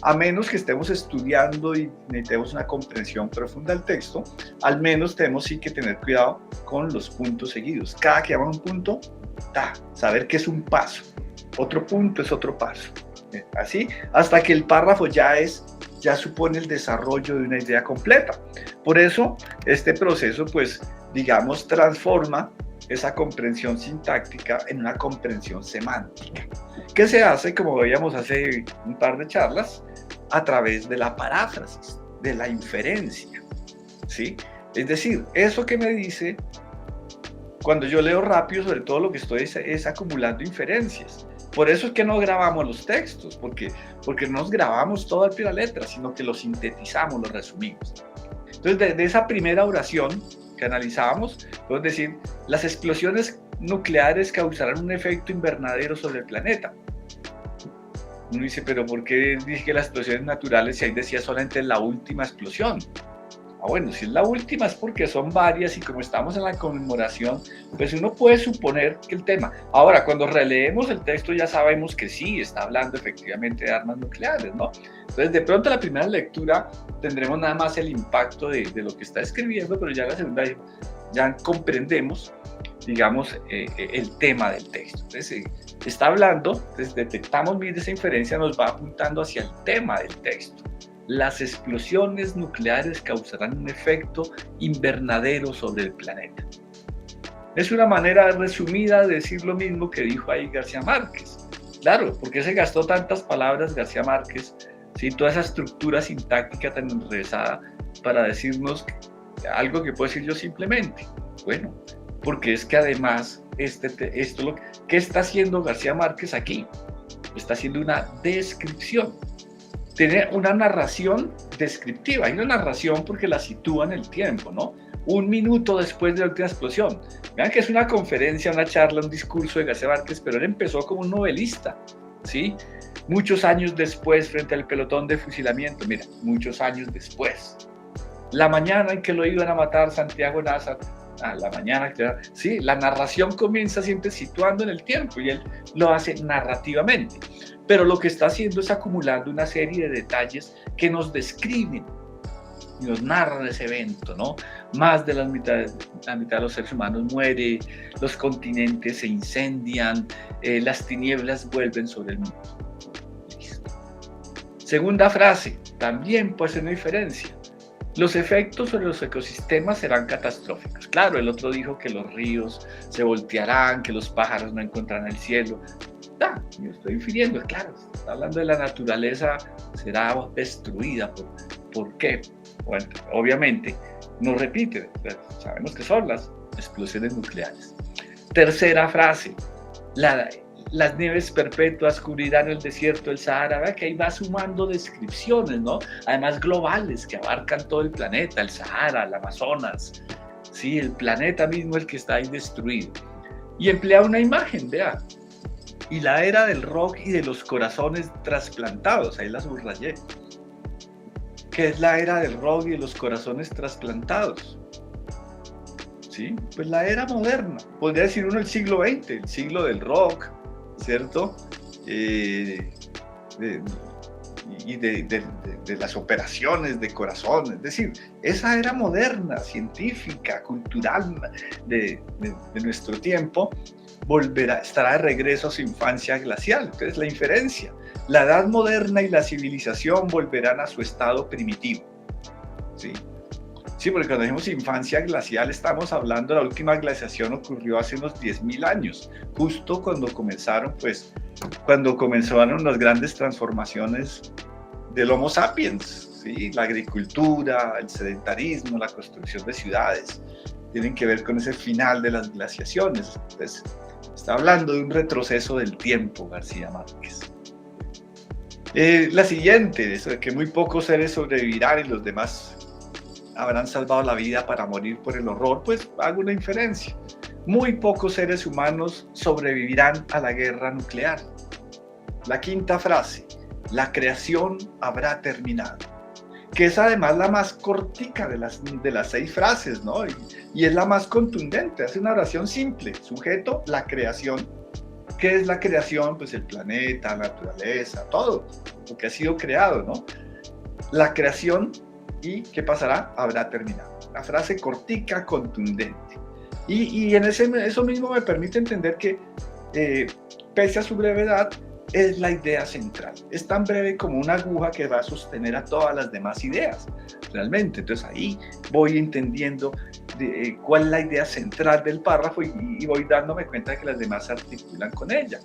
A menos que estemos estudiando y necesitemos una comprensión profunda del texto, al menos tenemos sí que tener cuidado con los puntos seguidos. Cada que llamamos un punto, saber que es un paso. Otro punto es otro paso. Así, hasta que el párrafo ya supone el desarrollo de una idea completa. Por eso, este proceso, pues, digamos, transforma esa comprensión sintáctica en una comprensión semántica, que se hace, como veíamos hace un par de charlas, a través de la paráfrasis, de la inferencia, ¿sí? Es decir, eso que me dice, cuando yo leo rápido, sobre todo lo que estoy es acumulando inferencias. Por eso es que no grabamos los textos, porque no nos grabamos todo al pie de la letra, sino que lo sintetizamos, lo resumimos. Entonces, de esa primera oración que analizábamos, podemos decir: las explosiones nucleares causarán un efecto invernadero sobre el planeta. Uno dice, pero ¿por qué dije que las explosiones naturales, si ahí decía solamente la última explosión? Bueno, si es la última es porque son varias, y como estamos en la conmemoración, pues uno puede suponer que el tema. Ahora, cuando releemos el texto ya sabemos que sí, está hablando efectivamente de armas nucleares, ¿no? Entonces, de pronto la primera lectura tendremos nada más el impacto de lo que está escribiendo, pero ya la segunda ya comprendemos, digamos, el tema del texto. Entonces, está hablando, entonces detectamos bien esa inferencia, nos va apuntando hacia el tema del texto. Las explosiones nucleares causarán un efecto invernadero sobre el planeta. Es una manera resumida de decir lo mismo que dijo ahí García Márquez. Claro, ¿por qué se gastó tantas palabras García Márquez? ¿Sí? Toda esa estructura sintáctica tan enrevesada para decirnos algo que puedo decir yo simplemente. Bueno, porque es que además, ¿qué está haciendo García Márquez aquí? Está haciendo una descripción. Tiene una narración descriptiva. Hay una narración porque la sitúa en el tiempo, ¿no? 1 minuto después de la última explosión. Vean que es una conferencia, una charla, un discurso de García Márquez, pero él empezó como un novelista, ¿sí? Muchos años después, frente al pelotón de fusilamiento, mira, muchos años después. La mañana en que lo iban a matar Santiago Nazar, la mañana, sí, la narración comienza siempre situando en el tiempo y él lo hace narrativamente. Pero lo que está haciendo es acumulando una serie de detalles que nos describen y nos narran ese evento, ¿no? Más de la mitad de los seres humanos muere, los continentes se incendian, las tinieblas vuelven sobre el mundo. Listo. Segunda frase, también puede ser una diferencia. Los efectos sobre los ecosistemas serán catastróficos. Claro, el otro dijo que los ríos se voltearán, que los pájaros no encontrarán el cielo. Yo estoy infiriendo, claro, está hablando de la naturaleza, será destruida. ¿Por qué? Bueno, obviamente, no repite, sabemos que son las explosiones nucleares. Tercera frase, las nieves perpetuas cubrirán el desierto del Sahara. Vea que ahí va sumando descripciones, ¿no? Además globales que abarcan todo el planeta, el Sahara, el Amazonas, sí, el planeta mismo el que está ahí destruido. Y emplea una imagen, vea, y la era del rock y de los corazones trasplantados, ahí la subrayé. ¿Qué es la era del rock y de los corazones trasplantados? ¿Sí? Pues la era moderna, podría decir uno el siglo XX, el siglo del rock, ¿cierto? Y de las operaciones de corazón, es decir, esa era moderna, científica, cultural de nuestro tiempo, estará de regreso a su infancia glacial. Entonces la inferencia, la edad moderna y la civilización volverán a su estado primitivo, ¿sí? Sí, porque cuando decimos infancia glacial estamos hablando de la última glaciación ocurrió hace unos 10.000 años, justo cuando comenzaron las grandes transformaciones del Homo sapiens, ¿sí? La agricultura, el sedentarismo, la construcción de ciudades, tienen que ver con ese final de las glaciaciones. Entonces, está hablando de un retroceso del tiempo, García Márquez. La siguiente, es que muy pocos seres sobrevivirán y los demás habrán salvado la vida para morir por el horror, pues hago una inferencia. Muy pocos seres humanos sobrevivirán a la guerra nuclear. La quinta frase, la creación habrá terminado, que es además la más cortica de las 6 frases, ¿no? Y es la más contundente, hace una oración simple, sujeto, la creación. ¿Qué es la creación? Pues el planeta, la naturaleza, todo lo que ha sido creado, ¿no? La creación, ¿y qué pasará? Habrá terminado. La frase cortica, contundente. Y en eso mismo me permite entender que, pese a su brevedad, es la idea central. Es tan breve como una aguja que va a sostener a todas las demás ideas, realmente. Entonces ahí voy entendiendo cuál es la idea central del párrafo y voy dándome cuenta de que las demás se articulan con ella.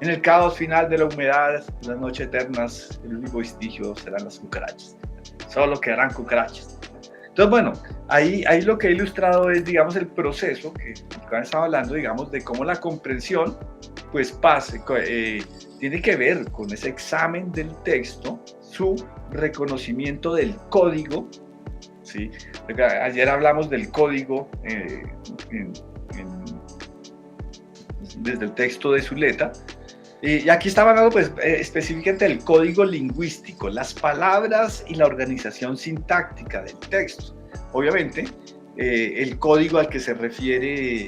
En el caos final de la humedad, las noches eternas, el único vestigio serán las cucarachas. Solo quedarán cucarachas. Entonces, bueno, ahí lo que he ilustrado es, digamos, el proceso que estaba hablando, digamos, de cómo la comprensión, pues, tiene que ver con ese examen del texto, su reconocimiento del código, ¿sí? Ayer hablamos del código desde el texto de Zuleta, y aquí estaba hablando, pues, específicamente del código lingüístico, las palabras y la organización sintáctica del texto. Obviamente, el código al que se refiere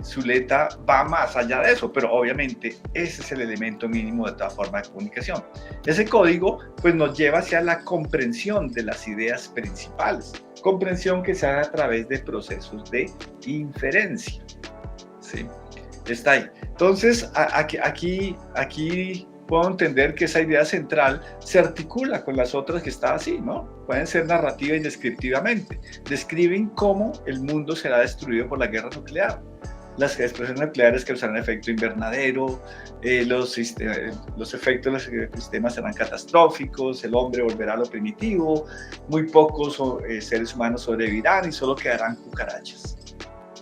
Zuleta va más allá de eso, pero obviamente ese es el elemento mínimo de toda forma de comunicación. Ese código, pues, nos lleva hacia la comprensión de las ideas principales, comprensión que se hace a través de procesos de inferencia, ¿sí? Está ahí. Entonces, aquí puedo entender que esa idea central se articula con las otras que están así, ¿no? Pueden ser narrativa y descriptivamente. Describen cómo el mundo será destruido por la guerra nuclear. Las explosiones nucleares causarán efecto invernadero, los efectos de los ecosistemas serán catastróficos, el hombre volverá a lo primitivo, muy pocos seres humanos sobrevivirán y solo quedarán cucarachas,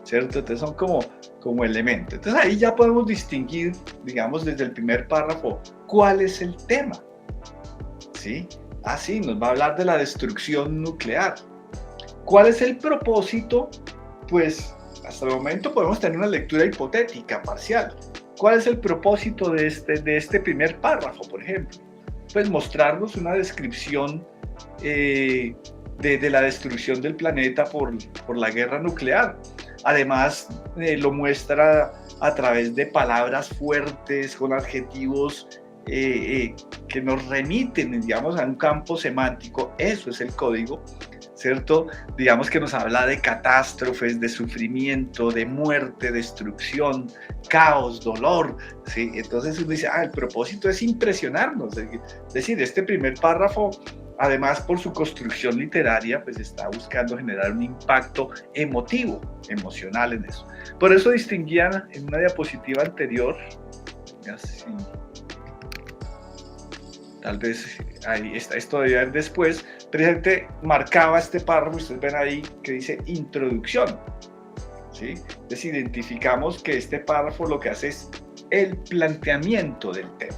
¿cierto? Entonces son como elementos. Entonces ahí ya podemos distinguir, digamos, desde el primer párrafo, cuál es el tema, ¿sí? Sí, nos va a hablar de la destrucción nuclear. ¿Cuál es el propósito? Pues hasta el momento podemos tener una lectura hipotética, parcial. ¿Cuál es el propósito de este primer párrafo, por ejemplo? Pues mostrarnos una descripción de la destrucción del planeta por la guerra nuclear. Además, lo muestra a través de palabras fuertes, con adjetivos que nos remiten, digamos, a un campo semántico. Eso es el código, ¿cierto? Digamos que nos habla de catástrofes, de sufrimiento, de muerte, destrucción, caos, dolor, ¿sí? Entonces uno dice, el propósito es impresionarnos. Es decir, este primer párrafo, además por su construcción literaria, pues está buscando generar un impacto emotivo, emocional en eso. Por eso distinguían en una diapositiva anterior, así, tal vez ahí está, esto debe ir después, precisamente marcaba este párrafo, ustedes ven ahí que dice introducción, ¿sí? Entonces identificamos que este párrafo lo que hace es el planteamiento del tema,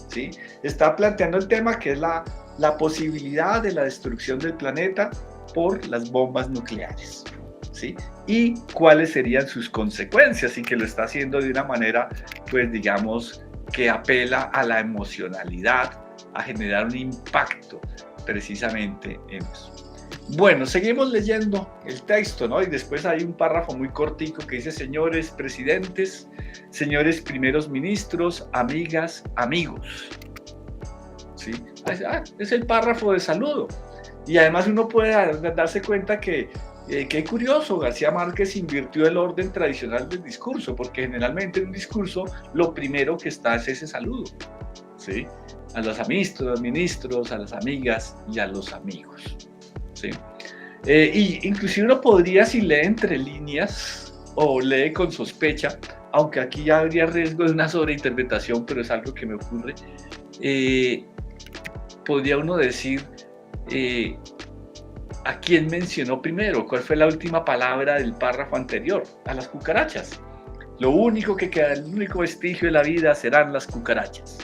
¿sí? Está planteando el tema que es la posibilidad de la destrucción del planeta por las bombas nucleares, ¿sí? Y cuáles serían sus consecuencias, y que lo está haciendo de una manera, pues digamos, que apela a la emocionalidad, a generar un impacto precisamente en eso. Bueno, seguimos leyendo el texto, ¿no? Y después hay un párrafo muy cortico que dice: señores presidentes, señores primeros ministros, amigas, amigos. ¿Sí? Es el párrafo de saludo. Y además uno puede darse cuenta que qué curioso, García Márquez invirtió el orden tradicional del discurso, porque generalmente en un discurso lo primero que está es ese saludo, ¿sí? A los ministros, a las amigas y a los amigos, ¿sí? Y inclusive uno podría, si lee entre líneas o lee con sospecha, aunque aquí ya habría riesgo de una sobreinterpretación, pero es algo que me ocurre, podría uno decir ¿a quién mencionó primero? ¿Cuál fue la última palabra del párrafo anterior? A las cucarachas. Lo único que queda, el único vestigio de la vida serán las cucarachas.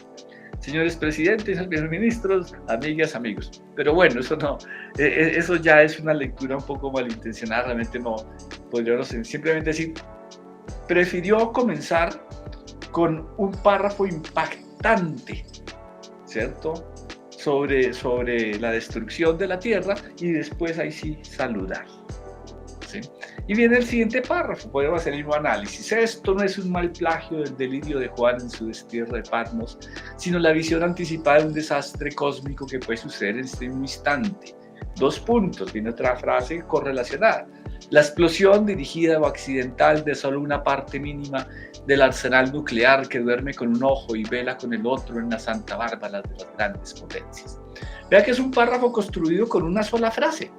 Señores presidentes, señores ministros, amigas, amigos. Pero bueno, eso no, eso ya es una lectura un poco malintencionada, realmente no, podríamos simplemente decir, prefirió comenzar con un párrafo impactante, ¿cierto? Sobre la destrucción de la Tierra, y después ahí sí saludar, ¿sí? Y viene el siguiente párrafo, podemos hacer el mismo análisis. Esto no es un mal plagio del delirio de Juan en su destierro de Patmos, sino la visión anticipada de un desastre cósmico que puede suceder en este mismo instante. 2 puntos, viene otra frase correlacionada. La explosión dirigida o accidental de solo una parte mínima del arsenal nuclear que duerme con un ojo y vela con el otro en la Santa Bárbara de las grandes potencias. Vea que es un párrafo construido con una sola frase,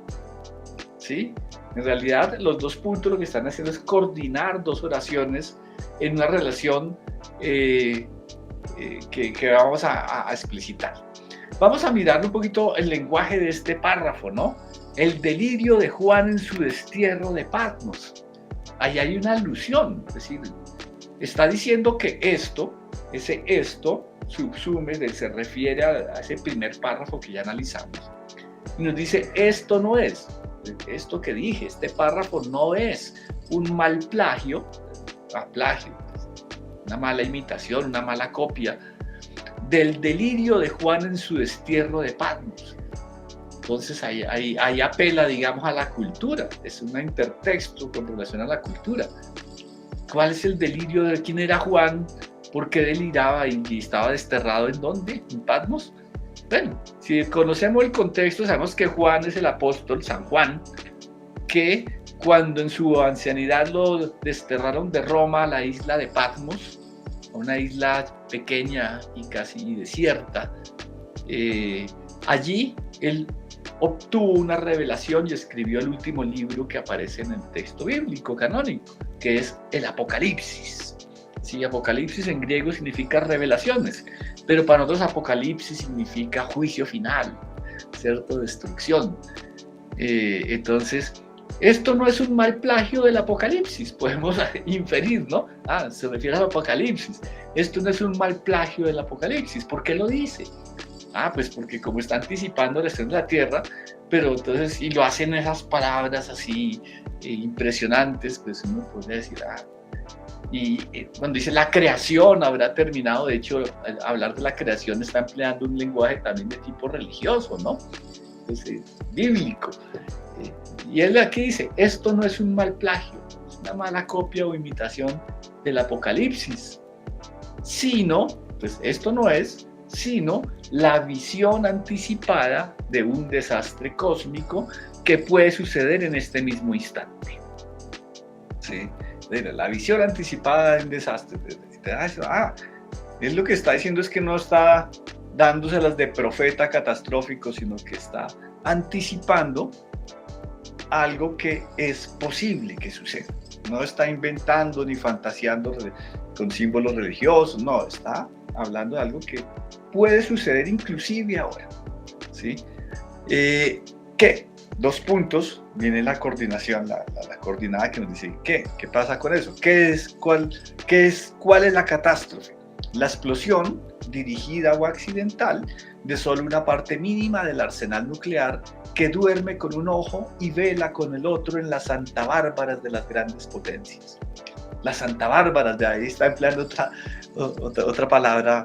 ¿sí? En realidad, los 2 puntos lo que están haciendo es coordinar 2 oraciones en una relación que vamos a explicitar. Vamos a mirar un poquito el lenguaje de este párrafo, ¿no? El delirio de Juan en su destierro de Patmos. Ahí hay una alusión, es decir, está diciendo que esto subsume, se refiere a ese primer párrafo que ya analizamos. Y nos dice, esto no es, esto que dije, este párrafo no es un mal plagio, una mala imitación, una mala copia del delirio de Juan en su destierro de Patmos. Entonces ahí apela, digamos, a la cultura, es un intertexto con relación a la cultura. ¿Cuál es el delirio de quién era Juan? ¿Por qué deliraba y estaba desterrado en dónde? ¿En Patmos? Bueno, si conocemos el contexto, sabemos que Juan es el apóstol, San Juan, que cuando en su ancianidad lo desterraron de Roma a la isla de Patmos, una isla pequeña y casi desierta, allí él obtuvo una revelación y escribió el último libro que aparece en el texto bíblico canónico, que es el Apocalipsis. Sí, Apocalipsis en griego significa revelaciones, pero para nosotros Apocalipsis significa juicio final, ¿cierto? Destrucción. Entonces, esto no es un mal plagio del Apocalipsis, podemos inferir, ¿no? Se refiere al Apocalipsis. Esto no es un mal plagio del Apocalipsis. ¿Por qué lo dice? Pues porque como está anticipando la destrucción de la tierra, pero entonces, y lo hacen esas palabras así impresionantes, pues uno podría decir, y cuando dice la creación habrá terminado, de hecho, al hablar de la creación está empleando un lenguaje también de tipo religioso, ¿no? Entonces, bíblico. Y él aquí dice, esto no es un mal plagio, es una mala copia o imitación del Apocalipsis, sino, pues esto no es sino la visión anticipada de un desastre cósmico que puede suceder en este mismo instante. ¿Sí? La visión anticipada de un desastre. Es lo que está diciendo, es que no está dándoselas de profeta catastrófico, sino que está anticipando algo que es posible que suceda. No está inventando ni fantaseando con símbolos religiosos, no, está hablando de algo que puede suceder inclusive ahora. ¿Sí? ¿Qué? 2 puntos, viene la coordinación, la coordinada que nos dice ¿qué pasa con eso? ¿Cuál es la catástrofe? La explosión dirigida o accidental de solo una parte mínima del arsenal nuclear que duerme con un ojo y vela con el otro en las Santa Bárbaras de las grandes potencias. Las Santa Bárbaras, de ahí está empleando otra palabra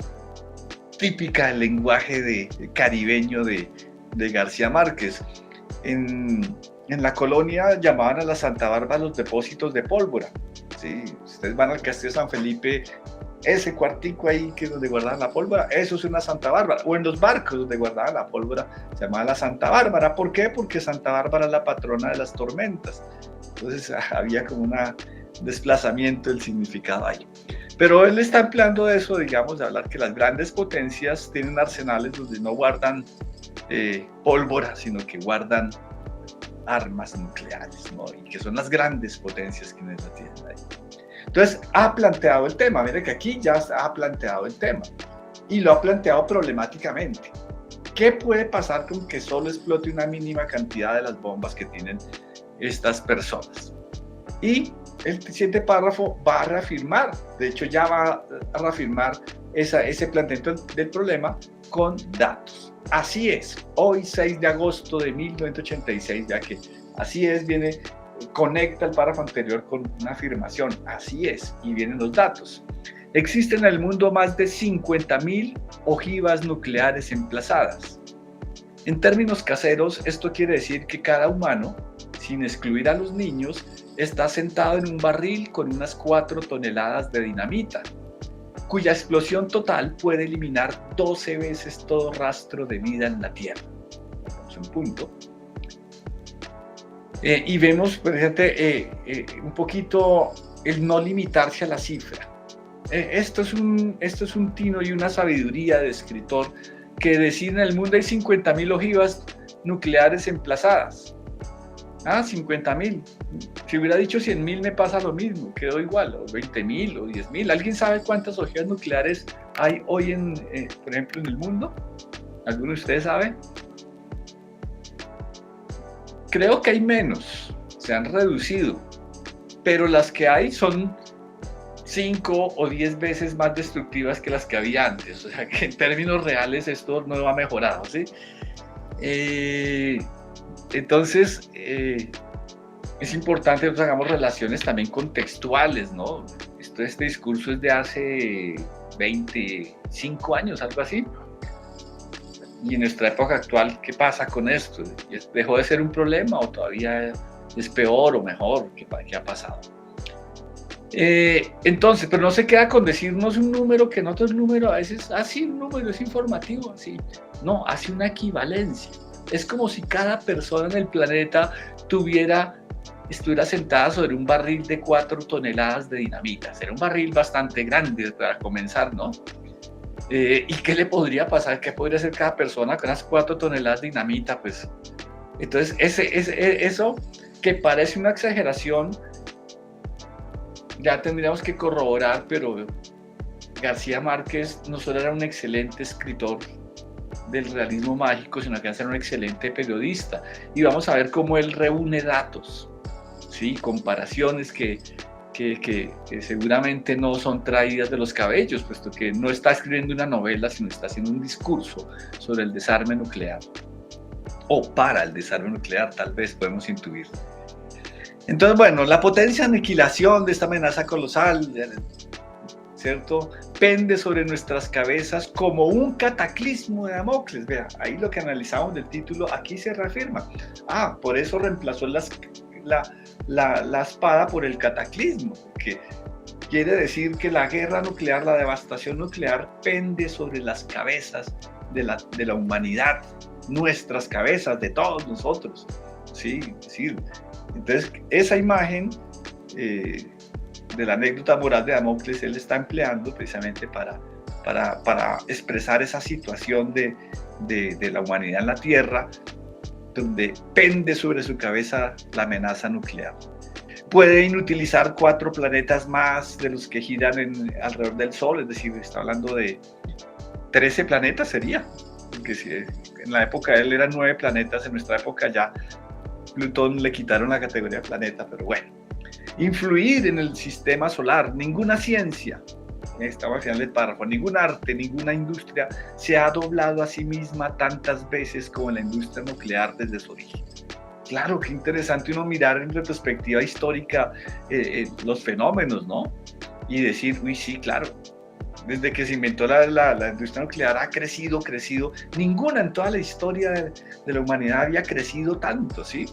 típica del lenguaje caribeño de García Márquez. En la colonia llamaban a la Santa Bárbara los depósitos de pólvora. ¿Sí? Ustedes van al Castillo de San Felipe, ese cuartico ahí que es donde guardaban la pólvora, eso es una Santa Bárbara. O en los barcos donde guardaban la pólvora, se llamaba la Santa Bárbara. ¿Por qué? Porque Santa Bárbara es la patrona de las tormentas. Entonces había como un desplazamiento del significado ahí. Pero él está empleando eso, digamos, de hablar que las grandes potencias tienen arsenales donde no guardan pólvora, sino que guardan armas nucleares, ¿no? Y que son las grandes potencias quienes la tienen ahí. Entonces, ha planteado el tema. Mire que aquí ya ha planteado el tema y lo ha planteado problemáticamente. ¿Qué puede pasar con que solo explote una mínima cantidad de las bombas que tienen estas personas? Y el siguiente párrafo va a reafirmar, de hecho ya va a reafirmar ese planteamiento del problema con datos. Así es, hoy 6 de agosto de 1986, ya que así es, conecta el párrafo anterior con una afirmación, así es, y vienen los datos. Existen en el mundo más de 50.000 ojivas nucleares emplazadas. En términos caseros, esto quiere decir que cada humano, sin excluir a los niños, está sentado en un barril con unas 4 toneladas de dinamita, cuya explosión total puede eliminar 12 veces todo rastro de vida en la Tierra. Es un punto. Y vemos, por ejemplo, un poquito el no limitarse a la cifra. Esto es un tino y una sabiduría de escritor que decir en el mundo hay 50.000 ojivas nucleares emplazadas. 50.000. Si hubiera dicho 100.000 me pasa lo mismo, quedó igual, o 20.000 o 10.000. ¿Alguien sabe cuántas ojivas nucleares hay hoy, por ejemplo, en el mundo? ¿Alguno de ustedes sabe? Creo que hay menos, se han reducido, pero las que hay son 5 o 10 veces más destructivas que las que había antes. O sea que en términos reales esto no ha mejorado, ¿sí? Entonces, es importante que hagamos relaciones también contextuales, ¿no? Este discurso es de hace 25 años, algo así. Y en nuestra época actual, ¿qué pasa con esto? ¿Dejó de ser un problema o todavía es peor o mejor? ¿Qué ha pasado? Entonces, pero no se queda con decirnos un número que no es un número, a veces, sí, un número es informativo, así. No, hace una equivalencia. Es como si cada persona en el planeta estuviera sentada sobre un barril de 4 toneladas de dinamita. Será un barril bastante grande para comenzar, ¿no? ¿Y qué le podría pasar? ¿Qué podría hacer cada persona con esas 4 toneladas de dinamita? Pues, entonces, eso que parece una exageración, ya tendríamos que corroborar, pero García Márquez no solo era un excelente escritor del realismo mágico, sino que va a ser un excelente periodista. Y vamos a ver cómo él reúne datos, ¿sí? Comparaciones que seguramente no son traídas de los cabellos, puesto que no está escribiendo una novela, sino está haciendo un discurso sobre el desarme nuclear. O para el desarme nuclear, tal vez podemos intuir. Entonces, bueno, la potencia de aniquilación de esta amenaza colosal, ¿cierto?, pende sobre nuestras cabezas como un cataclismo de Damocles. Vea, ahí lo que analizamos del título, aquí se reafirma. Por eso reemplazó la espada por el cataclismo, que Quiere decir que la guerra nuclear, la devastación nuclear, pende sobre las cabezas de la humanidad, nuestras cabezas, de todos nosotros. ¿Sí? Es decir, entonces, esa imagen de la anécdota moral de Damocles, él está empleando precisamente para expresar esa situación de la humanidad en la Tierra, donde pende sobre su cabeza la amenaza nuclear. Puede inutilizar 4 planetas más de los que giran alrededor del Sol, es decir, está hablando de 13 planetas sería, porque si en la época de él eran 9 planetas, en nuestra época ya Plutón le quitaron la categoría de planeta, pero bueno. Influir en el sistema solar, ninguna ciencia, estaba al final del párrafo, ningún arte, ninguna industria se ha doblado a sí misma tantas veces como la industria nuclear desde su origen. Claro, qué interesante uno mirar en retrospectiva histórica los fenómenos, ¿no? Y decir, uy, sí, claro, desde que se inventó la industria nuclear ha crecido, ninguna en toda la historia de la humanidad había crecido tanto, ¿sí?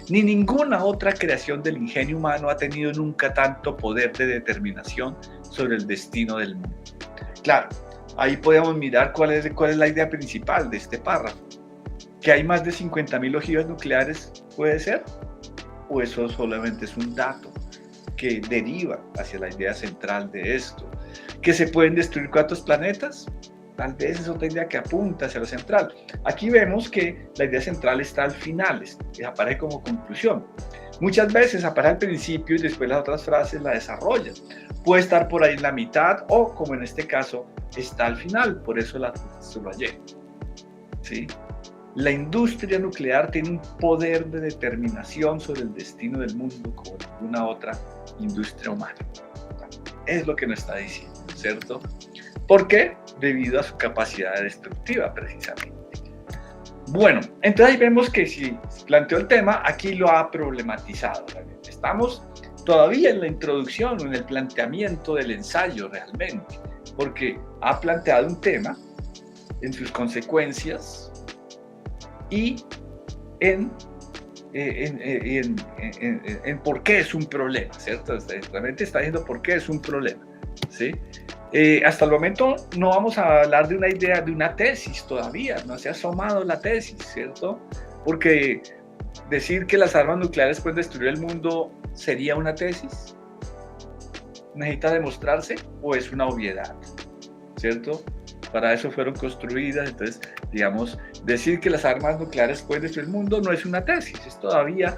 Ni ninguna otra creación del ingenio humano ha tenido nunca tanto poder de determinación sobre el destino del mundo. Claro, ahí podemos mirar cuál es la idea principal de este párrafo. ¿Que hay más de 50.000 ojivas nucleares puede ser? ¿O eso solamente es un dato que deriva hacia la idea central de esto? ¿Que se pueden destruir 4 planetas? Tal vez es otra idea que apunta hacia lo central. Aquí vemos que la idea central está al final, aparece como conclusión. Muchas veces aparece al principio y después las otras frases la desarrollan. Puede estar por ahí en la mitad o, como en este caso, está al final, por eso la subrayé. ¿Sí? La industria nuclear tiene un poder de determinación sobre el destino del mundo como ninguna otra industria humana. Es lo que nos está diciendo, ¿cierto? ¿Por qué? Debido a su capacidad destructiva, precisamente. Bueno, entonces ahí vemos que si planteó el tema, aquí lo ha problematizado. Realmente. Estamos todavía en la introducción, en el planteamiento del ensayo realmente, porque ha planteado un tema en sus consecuencias y en por qué es un problema, ¿cierto? Realmente está diciendo por qué es un problema, ¿sí? Hasta el momento no vamos a hablar de una idea, de una tesis todavía, no se ha asomado la tesis, ¿cierto? Porque decir que las armas nucleares pueden destruir el mundo sería una tesis, necesita demostrarse o es una obviedad, ¿cierto? Para eso fueron construidas, entonces, digamos, decir que las armas nucleares pueden destruir el mundo no es una tesis, es todavía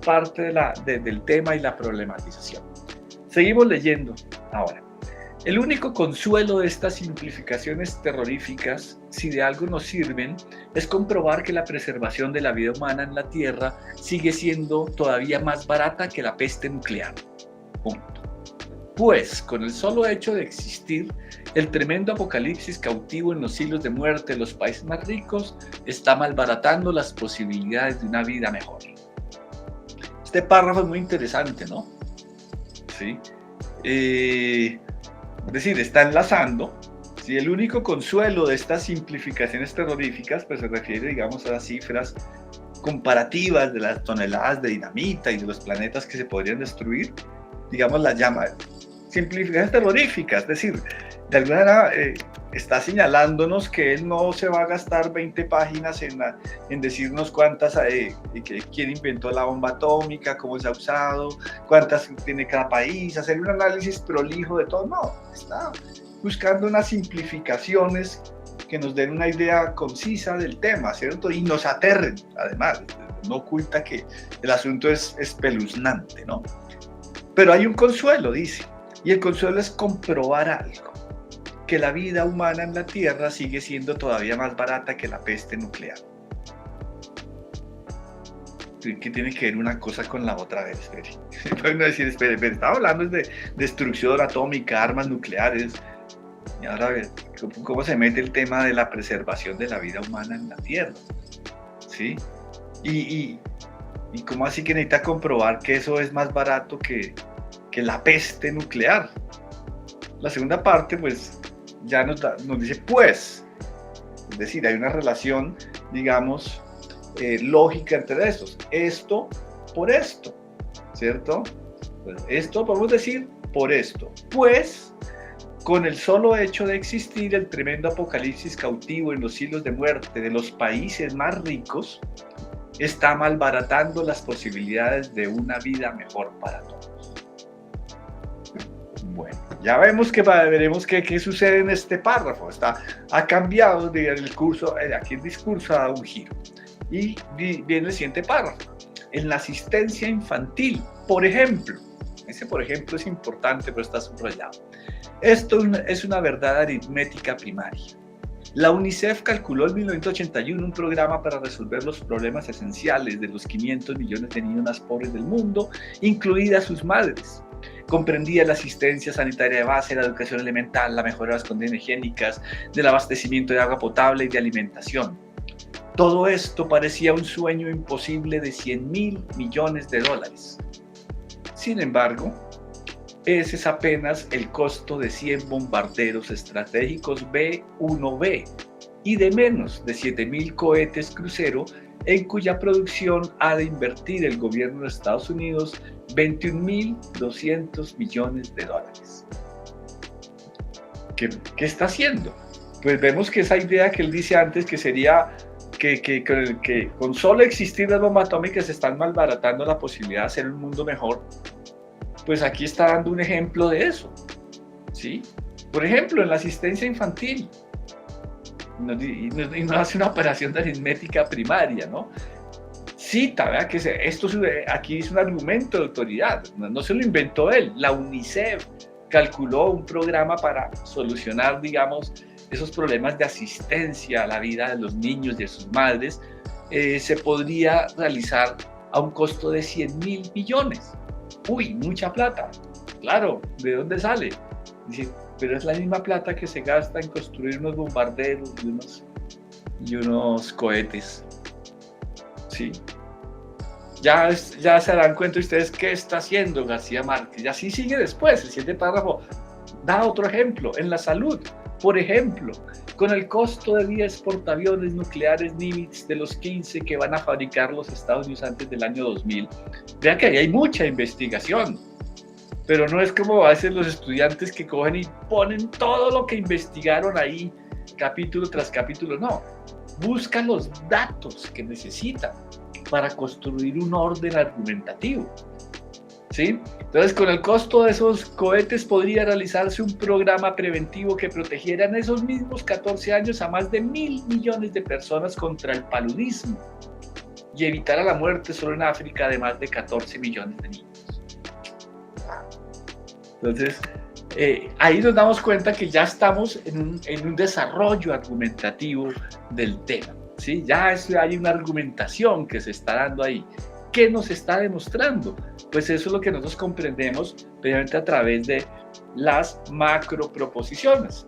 parte del tema y la problematización. Seguimos leyendo ahora. El único consuelo de estas simplificaciones terroríficas, si de algo nos sirven, es comprobar que la preservación de la vida humana en la Tierra sigue siendo todavía más barata que la peste nuclear. Punto. Pues, con el solo hecho de existir, el tremendo apocalipsis cautivo en los hilos de muerte de los países más ricos está malbaratando las posibilidades de una vida mejor. Este párrafo es muy interesante, ¿no? Sí. Es decir, está enlazando, si el único consuelo de estas simplificaciones terroríficas, pues se refiere, digamos, a las cifras comparativas de las toneladas de dinamita y de los planetas que se podrían destruir, digamos, las llama simplificaciones terroríficas, es decir, de alguna manera está señalándonos que él no se va a gastar 20 páginas en decirnos cuántas, quién inventó la bomba atómica, cómo se ha usado, cuántas tiene cada país, hacer un análisis prolijo de todo, no, está buscando unas simplificaciones que nos den una idea concisa del tema, ¿cierto? Y nos aterren, además, no oculta que el asunto es espeluznante, ¿no? Pero hay un consuelo, dice, y el consuelo es comprobar algo, que la vida humana en la Tierra sigue siendo todavía más barata que la peste nuclear. ¿Qué tiene que ver una cosa con la otra? Espere. Pueden decir, espere, estaba hablando de destrucción atómica, armas nucleares, y ahora a ver, ¿cómo se mete el tema de la preservación de la vida humana en la Tierra? ¿Sí? Y cómo así que necesita comprobar que eso es más barato que la peste nuclear. La segunda parte, pues, ya nos dice, pues, es decir, hay una relación, digamos, lógica entre estos. Esto por esto, ¿cierto? Pues esto podemos decir por esto, pues con el solo hecho de existir el tremendo apocalipsis cautivo en los hilos de muerte de los países más ricos, está malbaratando las posibilidades de una vida mejor para todos. Bueno, ya veremos qué sucede en este párrafo. Ha cambiado el curso, aquí el discurso ha dado un giro. Y viene el siguiente párrafo. En la asistencia infantil, por ejemplo, ese por ejemplo es importante, pero está subrayado. Esto es una verdad aritmética primaria. La UNICEF calculó en 1981 un programa para resolver los problemas esenciales de los 500 millones de niños más pobres del mundo, incluidas sus madres. Comprendía la asistencia sanitaria de base, la educación elemental, la mejora de las condiciones higiénicas, del abastecimiento de agua potable y de alimentación. Todo esto parecía un sueño imposible de 100.000 millones de dólares. Sin embargo, ese es apenas el costo de 100 bombarderos estratégicos B-1B y de menos de 7.000 cohetes crucero en cuya producción ha de invertir el gobierno de Estados Unidos 21.200 millones de dólares. ¿Qué está haciendo? Pues vemos que esa idea que él dice antes, que sería que con solo existir las bombas atómicas se están malbaratando la posibilidad de hacer un mundo mejor, pues aquí está dando un ejemplo de eso, ¿sí? Por ejemplo, en la asistencia infantil, y nos hace una operación de aritmética primaria, ¿no? Cita, ¿verdad? Aquí es un argumento de autoridad, no se lo inventó él, la UNICEF calculó un programa para solucionar, digamos, esos problemas de asistencia a la vida de los niños y de sus madres, se podría realizar a un costo de 100.000 millones. Uy, mucha plata. Claro, ¿de dónde sale? Dice, pero es la misma plata que se gasta en construir unos bombarderos y unos cohetes. Sí. Ya se darán cuenta ustedes qué está haciendo García Márquez. Y así sigue después. El siguiente párrafo da otro ejemplo. En la salud, por ejemplo, con el costo de 10 portaaviones nucleares Nimitz de los 15 que van a fabricar los Estados Unidos antes del año 2000. Vean que ahí hay mucha investigación, pero no es como a veces los estudiantes que cogen y ponen todo lo que investigaron ahí, capítulo tras capítulo. No, buscan los datos que necesitan para construir un orden argumentativo. ¿Sí? Entonces, con el costo de esos cohetes podría realizarse un programa preventivo que protegiera en esos mismos 14 años a más de 1.000 millones de personas contra el paludismo y evitara la muerte solo en África de más de 14 millones de niños. Entonces, ahí nos damos cuenta que ya estamos en un desarrollo argumentativo del tema, ¿sí? Ya hay una argumentación que se está dando ahí. ¿Qué nos está demostrando? Pues eso es lo que nosotros comprendemos precisamente a través de las macroproposiciones.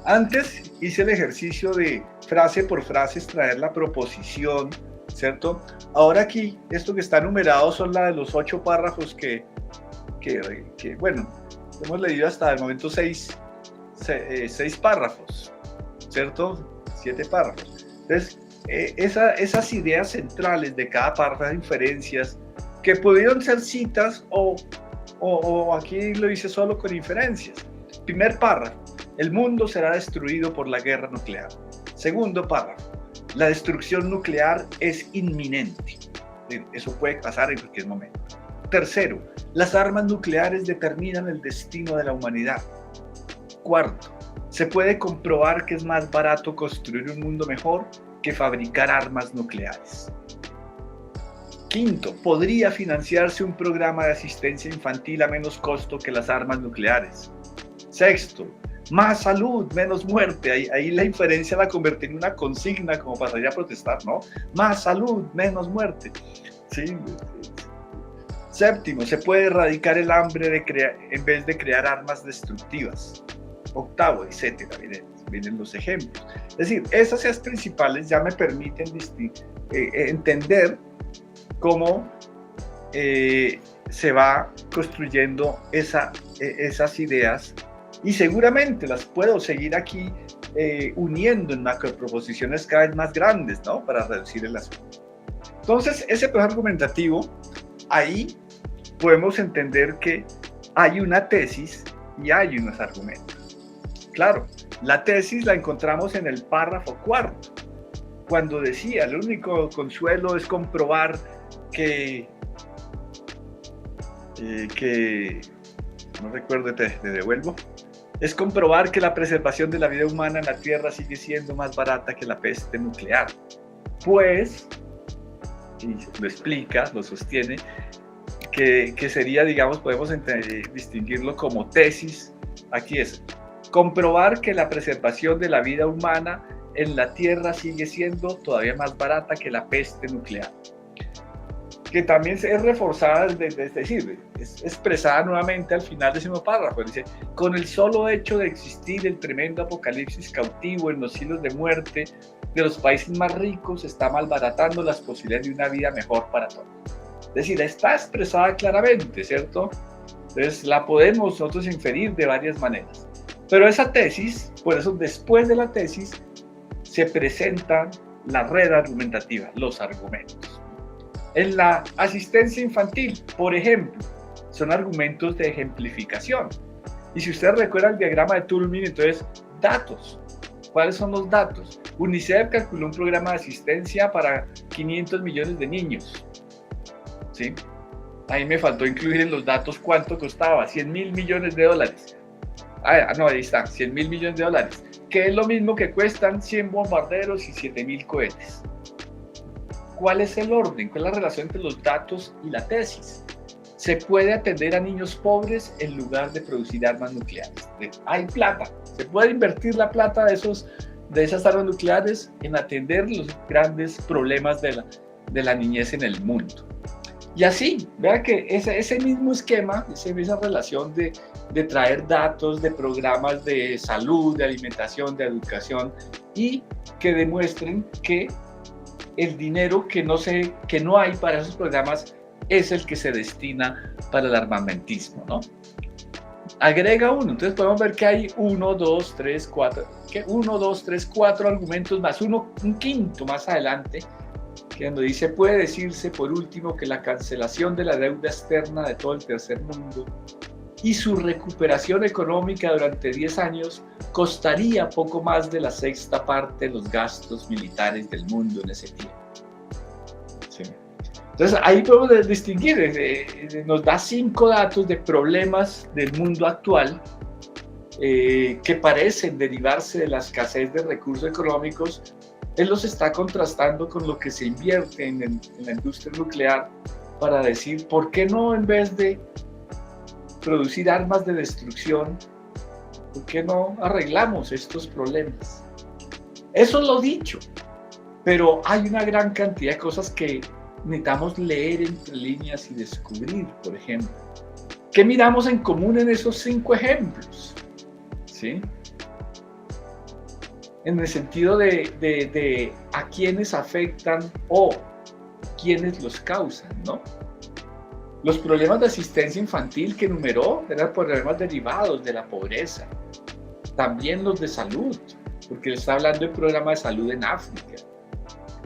Antes hice el ejercicio de frase por frase extraer la proposición, ¿cierto? Ahora aquí, esto que está numerado son la de los 8 párrafos que bueno, hemos leído hasta el momento 6 párrafos, ¿cierto? 7 párrafos. Entonces, esas ideas centrales de cada párrafo, inferencias, que pudieron ser citas o aquí lo hice solo con inferencias. Primer párrafo, el mundo será destruido por la guerra nuclear. Segundo párrafo, la destrucción nuclear es inminente. Eso puede pasar en cualquier momento. Tercero, las armas nucleares determinan el destino de la humanidad. Cuarto, se puede comprobar que es más barato construir un mundo mejor que fabricar armas nucleares. Quinto, podría financiarse un programa de asistencia infantil a menos costo que las armas nucleares. Sexto, más salud, menos muerte. Ahí la inferencia la convertí en una consigna como para salir a protestar, ¿no? Más salud, menos muerte. ¿Sí? Séptimo, se puede erradicar el hambre en vez de crear armas destructivas. Octavo, etcétera. Miren los ejemplos. Es decir, esas ideas principales ya me permiten entender cómo se va construyendo esas ideas, y seguramente las puedo seguir aquí uniendo en macroproposiciones cada vez más grandes, ¿no? Para reducir el asunto. Entonces, ese proceso argumentativo, ahí podemos entender que hay una tesis y hay unos argumentos. Claro, la tesis la encontramos en el párrafo 4, cuando decía, el único consuelo es comprobar que no recuerdo, te devuelvo, es comprobar que la preservación de la vida humana en la Tierra sigue siendo más barata que la peste nuclear. Pues, y lo explica, lo sostiene, que sería, digamos, podemos distinguirlo como tesis, aquí es, comprobar que la preservación de la vida humana en la Tierra sigue siendo todavía más barata que la peste nuclear. Que también es reforzada, es decir, es expresada nuevamente al final de ese mismo párrafo. Dice, con el solo hecho de existir el tremendo apocalipsis cautivo en los hilos de muerte de los países más ricos, está malbaratando las posibilidades de una vida mejor para todos. Es decir, está expresada claramente, ¿cierto? Entonces la podemos nosotros inferir de varias maneras. Pero esa tesis, por eso después de la tesis, se presenta la red argumentativa, los argumentos. En la asistencia infantil, por ejemplo, son argumentos de ejemplificación. Y si ustedes recuerdan el diagrama de Tolman, entonces, datos. ¿Cuáles son los datos? UNICEF calculó un programa de asistencia para 500 millones de niños. ¿Sí? Ahí me faltó incluir en los datos cuánto costaba, 100 mil millones de dólares. No, ahí está, 100 mil millones de dólares, que es lo mismo que cuestan 100 bombarderos y 7 mil cohetes. ¿Cuál es el orden? ¿Cuál es la relación entre los datos y la tesis? Se puede atender a niños pobres en lugar de producir armas nucleares. Hay plata, se puede invertir la plata de esas armas nucleares en atender los grandes problemas de la niñez en el mundo. Y así, vean que ese mismo esquema, esa relación de traer datos de programas de salud, de alimentación, de educación, y que demuestren que el dinero que no hay para esos programas es el que se destina para el armamentismo, ¿no? Agrega uno, entonces podemos ver que hay 1, 2, 3, 4 argumentos más, un quinto más adelante, que donde dice, puede decirse por último que la cancelación de la deuda externa de todo el tercer mundo y su recuperación económica durante 10 años costaría poco más de la sexta parte de los gastos militares del mundo en ese tiempo. ¿Sí? Entonces ahí podemos distinguir, nos da 5 datos de problemas del mundo actual que parecen derivarse de la escasez de recursos económicos. Él los está contrastando con lo que se invierte en la industria nuclear para decir, ¿por qué no en vez de producir armas de destrucción, por qué no arreglamos estos problemas? Eso es lo dicho, pero hay una gran cantidad de cosas que necesitamos leer entre líneas y descubrir. Por ejemplo, ¿qué miramos en común en esos 5 ejemplos? ¿Sí? En el sentido de a quiénes afectan o quiénes los causan, ¿no? Los problemas de asistencia infantil que enumeró eran problemas derivados de la pobreza. También los de salud, porque él está hablando de programas de salud en África.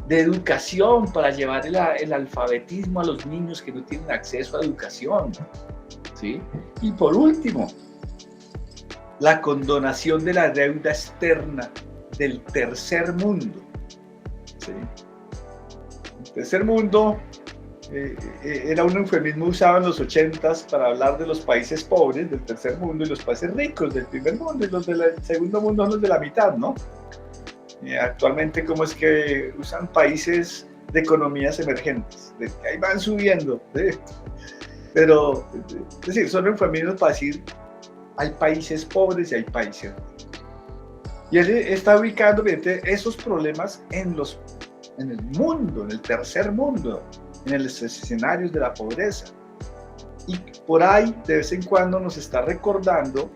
De educación, para llevar el alfabetismo a los niños que no tienen acceso a educación. ¿Sí? Y por último, la condonación de la deuda externa del tercer mundo. ¿Sí? El tercer mundo era un eufemismo usado en los 80s para hablar de los países pobres del tercer mundo y los países ricos del primer mundo, y los del segundo mundo son los de la mitad, ¿no? Actualmente, ¿cómo es que usan países de economías emergentes? Ahí van subiendo, ¿sí? Pero, es decir, son eufemismos para decir hay países pobres y hay países ricos. Y él está ubicando, fíjate, esos problemas en el mundo, en el tercer mundo, en los escenarios de la pobreza. Y por ahí, de vez en cuando, nos está recordando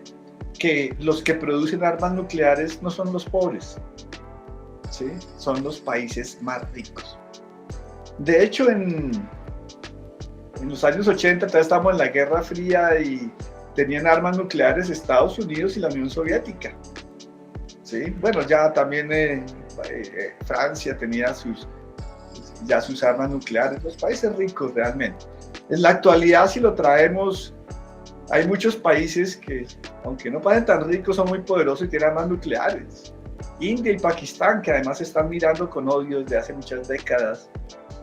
que los que producen armas nucleares no son los pobres, ¿sí? Son los países más ricos. De hecho, en los años 80, todavía estamos en la Guerra Fría y tenían armas nucleares Estados Unidos y la Unión Soviética. ¿Sí? Bueno, ya también Francia tenía sus armas nucleares, los países ricos realmente. En la actualidad, si lo traemos hay muchos países que, aunque no parecen tan ricos, son muy poderosos y tienen armas nucleares. India y Pakistán, que además se están mirando con odio desde hace muchas décadas.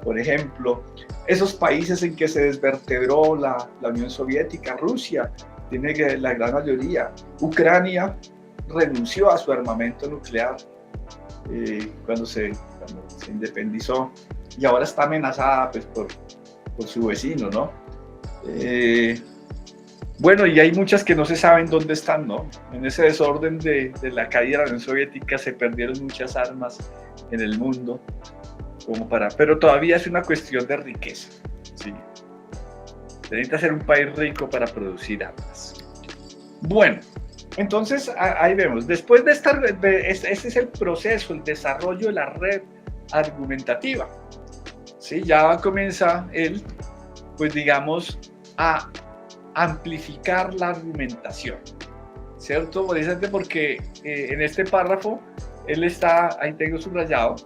Por ejemplo, esos países en que se desvertebró la Unión Soviética, Rusia, tiene que la gran mayoría. Ucrania renunció a su armamento nuclear cuando se independizó y ahora está amenazada pues, por su vecino, ¿no? Bueno, y hay muchas que no se saben dónde están, ¿no? En ese desorden de la caída de la Unión Soviética se perdieron muchas armas en el mundo, pero todavía es una cuestión de riqueza, ¿sí? Se necesita ser un país rico para producir armas. Bueno, entonces ahí vemos, después de este es el proceso, el desarrollo de la red argumentativa, ¿sí? Ya comienza él, pues digamos, a amplificar la argumentación, ¿cierto? Precisamente porque en este párrafo, él está, ahí tengo subrayado,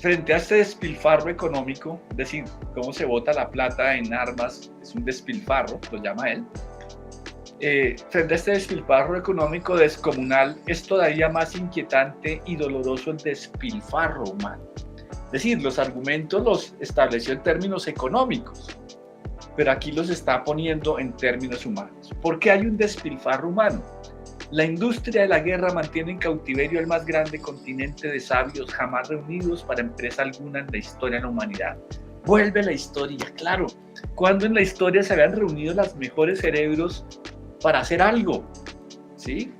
frente a este despilfarro económico, es decir, cómo se bota la plata en armas, es un despilfarro, lo llama él, frente a este despilfarro económico descomunal, es todavía más inquietante y doloroso el despilfarro humano. Es decir, los argumentos los estableció en términos económicos, pero aquí los está poniendo en términos humanos. ¿Por qué hay un despilfarro humano? La industria de la guerra mantiene en cautiverio el más grande continente de sabios jamás reunidos para empresa alguna en la historia de la humanidad. Vuelve la historia, claro. ¿Cuándo en la historia se habían reunido los mejores cerebros para hacer algo? ¿Sí?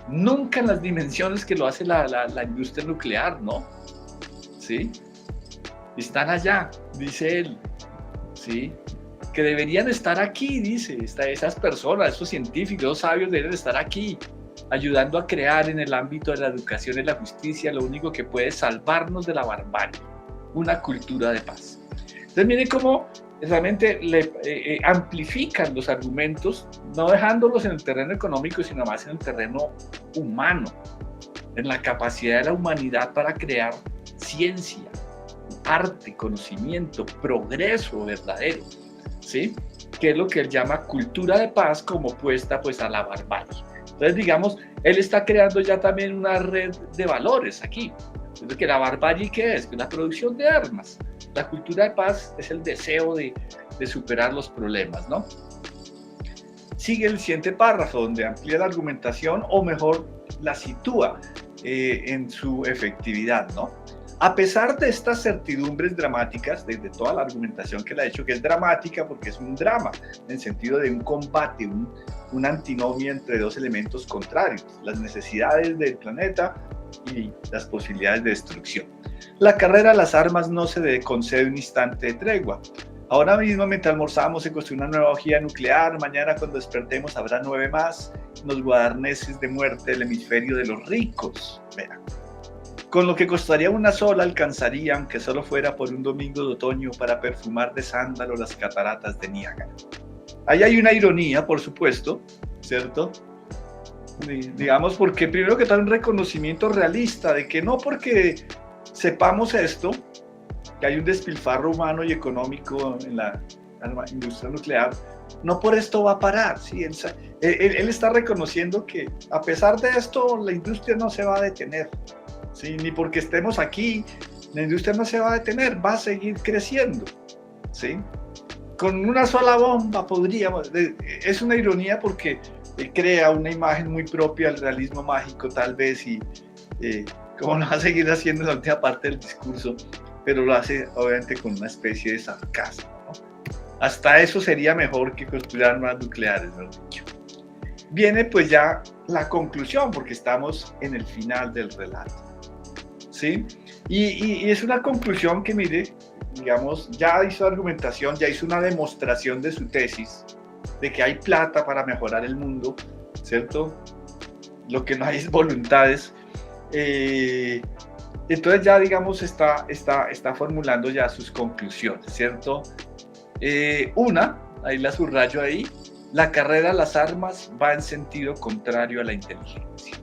Nunca en las dimensiones que lo hace la industria nuclear, ¿no? ¿Sí? Están allá, dice él. ¿Sí? Que deberían estar aquí, dice, esas personas, esos científicos, esos sabios deben estar aquí, ayudando a crear en el ámbito de la educación y la justicia lo único que puede salvarnos de la barbarie, una cultura de paz. Entonces miren cómo realmente amplifican los argumentos, no dejándolos en el terreno económico, sino más en el terreno humano, en la capacidad de la humanidad para crear ciencia, arte, conocimiento, progreso verdadero. ¿Sí? Que es lo que él llama cultura de paz como opuesta pues a la barbarie. Entonces digamos, él está creando ya también una red de valores aquí. Entonces, que la barbarie ¿qué es? Que la producción de armas. La cultura de paz es el deseo de superar los problemas, ¿no? Sigue el siguiente párrafo donde amplía la argumentación o mejor la sitúa en su efectividad, ¿no? A pesar de estas certidumbres dramáticas, desde toda la argumentación que le ha hecho, que es dramática porque es un drama, en el sentido de un combate, una antinomia entre dos elementos contrarios, las necesidades del planeta y las posibilidades de destrucción. La carrera a las armas no se concede un instante de tregua. Ahora mismo, mientras almorzamos, se construye una nueva ojiva nuclear, mañana cuando despertemos habrá 9 más, los guarneses de muerte del hemisferio de los ricos. Verá. Con lo que costaría una sola alcanzaría, aunque solo fuera por un domingo de otoño, para perfumar de sándalo las cataratas de Niágara. Ahí hay una ironía, por supuesto, ¿cierto? Digamos, porque primero que todo un reconocimiento realista de que no porque sepamos esto, que hay un despilfarro humano y económico en la industria nuclear, no por esto va a parar, ¿sí? Él está reconociendo que a pesar de esto, la industria no se va a detener. ¿Sí? Ni porque estemos aquí, la industria no se va a detener, va a seguir creciendo, ¿sí? Con una sola bomba podríamos, es una ironía porque crea una imagen muy propia al realismo mágico tal vez y como lo va a seguir haciendo en la última parte del discurso, pero lo hace obviamente con una especie de sarcasmo, ¿no? Hasta eso sería mejor que construir armas nucleares, ¿no? Viene pues ya la conclusión porque estamos en el final del relato. ¿Sí? Y es una conclusión que, mire, digamos, ya hizo argumentación, ya hizo una demostración de su tesis, de que hay plata para mejorar el mundo, ¿cierto? Lo que no hay es voluntades. Entonces ya, digamos, está formulando ya sus conclusiones, ¿cierto? Ahí la subrayo ahí, la carrera a las armas va en sentido contrario a la inteligencia.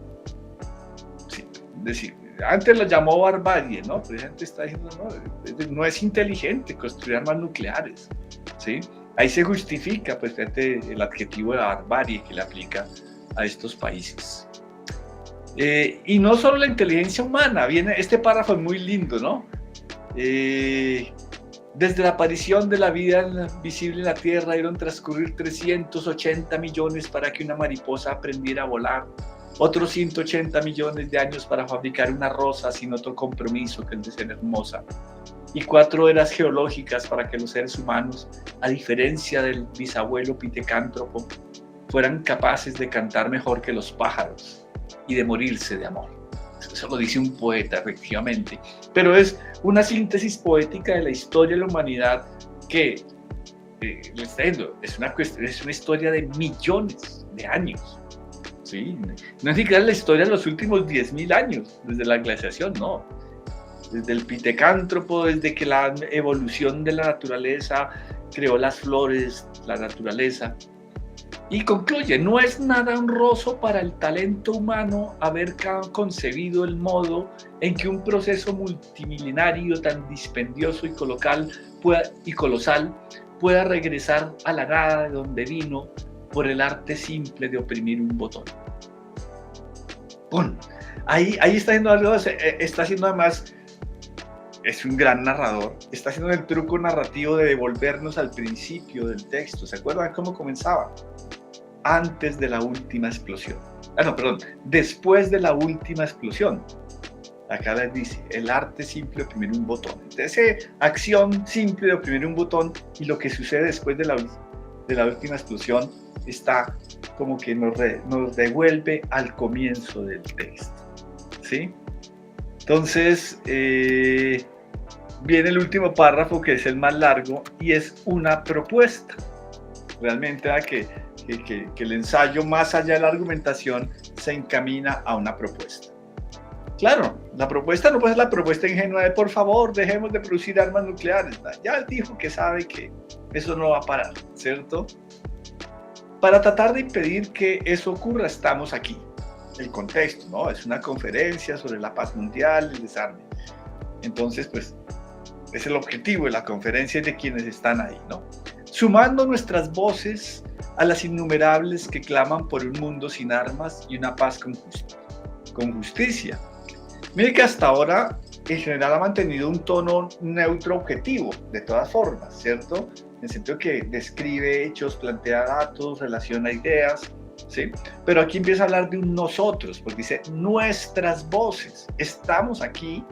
Sí, es decir, antes lo llamó barbarie, ¿no? Pero la gente está diciendo, no es inteligente construir armas nucleares, ¿sí? Ahí se justifica pues, el adjetivo de barbarie que le aplica a estos países. Y no solo la inteligencia humana, viene este párrafo es muy lindo, ¿no? Desde la aparición de la vida visible en la Tierra debieron transcurrir 380 millones para que una mariposa aprendiera a volar, otros 180 millones de años para fabricar una rosa sin otro compromiso que el de ser hermosa, y 4 eras geológicas para que los seres humanos, a diferencia del bisabuelo pitecántropo, fueran capaces de cantar mejor que los pájaros y de morirse de amor. Eso lo dice un poeta, efectivamente, pero es una síntesis poética de la historia de la humanidad que, es una historia de millones de años, ¿sí? No es ni siquiera la historia de los últimos 10.000 años, desde la glaciación, no. Desde el pitecántropo, desde que la evolución de la naturaleza creó las flores, la naturaleza. Y concluye, no es nada honroso para el talento humano haber concebido el modo en que un proceso multimilenario tan dispendioso y colosal pueda regresar a la nada de donde vino por el arte simple de oprimir un botón. ¡Pum! Ahí está haciendo algo, está haciendo además, es un gran narrador, está haciendo el truco narrativo de devolvernos al principio del texto. ¿Se acuerdan cómo comenzaba? Antes de la última explosión. Después de la última explosión. Acá les dice, el arte simple de oprimir un botón. Entonces, acción simple de oprimir un botón y lo que sucede después de la última explosión está como que nos devuelve al comienzo del texto. ¿Sí? Entonces, viene el último párrafo, que es el más largo, y es una propuesta. Realmente que el ensayo, más allá de la argumentación, se encamina a una propuesta. Claro, la propuesta no puede ser la propuesta ingenua de por favor, dejemos de producir armas nucleares. Ya él dijo que sabe que eso no va a parar, ¿cierto? Para tratar de impedir que eso ocurra, estamos aquí. El contexto, ¿no? Es una conferencia sobre la paz mundial, el desarme. Entonces, pues, es el objetivo de la conferencia y de quienes están ahí, ¿no? Sumando nuestras voces a las innumerables que claman por un mundo sin armas y una paz con justicia. Mire que hasta ahora en general ha mantenido un tono neutro objetivo, de todas formas, ¿cierto? En el sentido que describe hechos, plantea datos, relaciona ideas, ¿sí? Pero aquí empieza a hablar de un nosotros, porque dice nuestras voces. Estamos aquí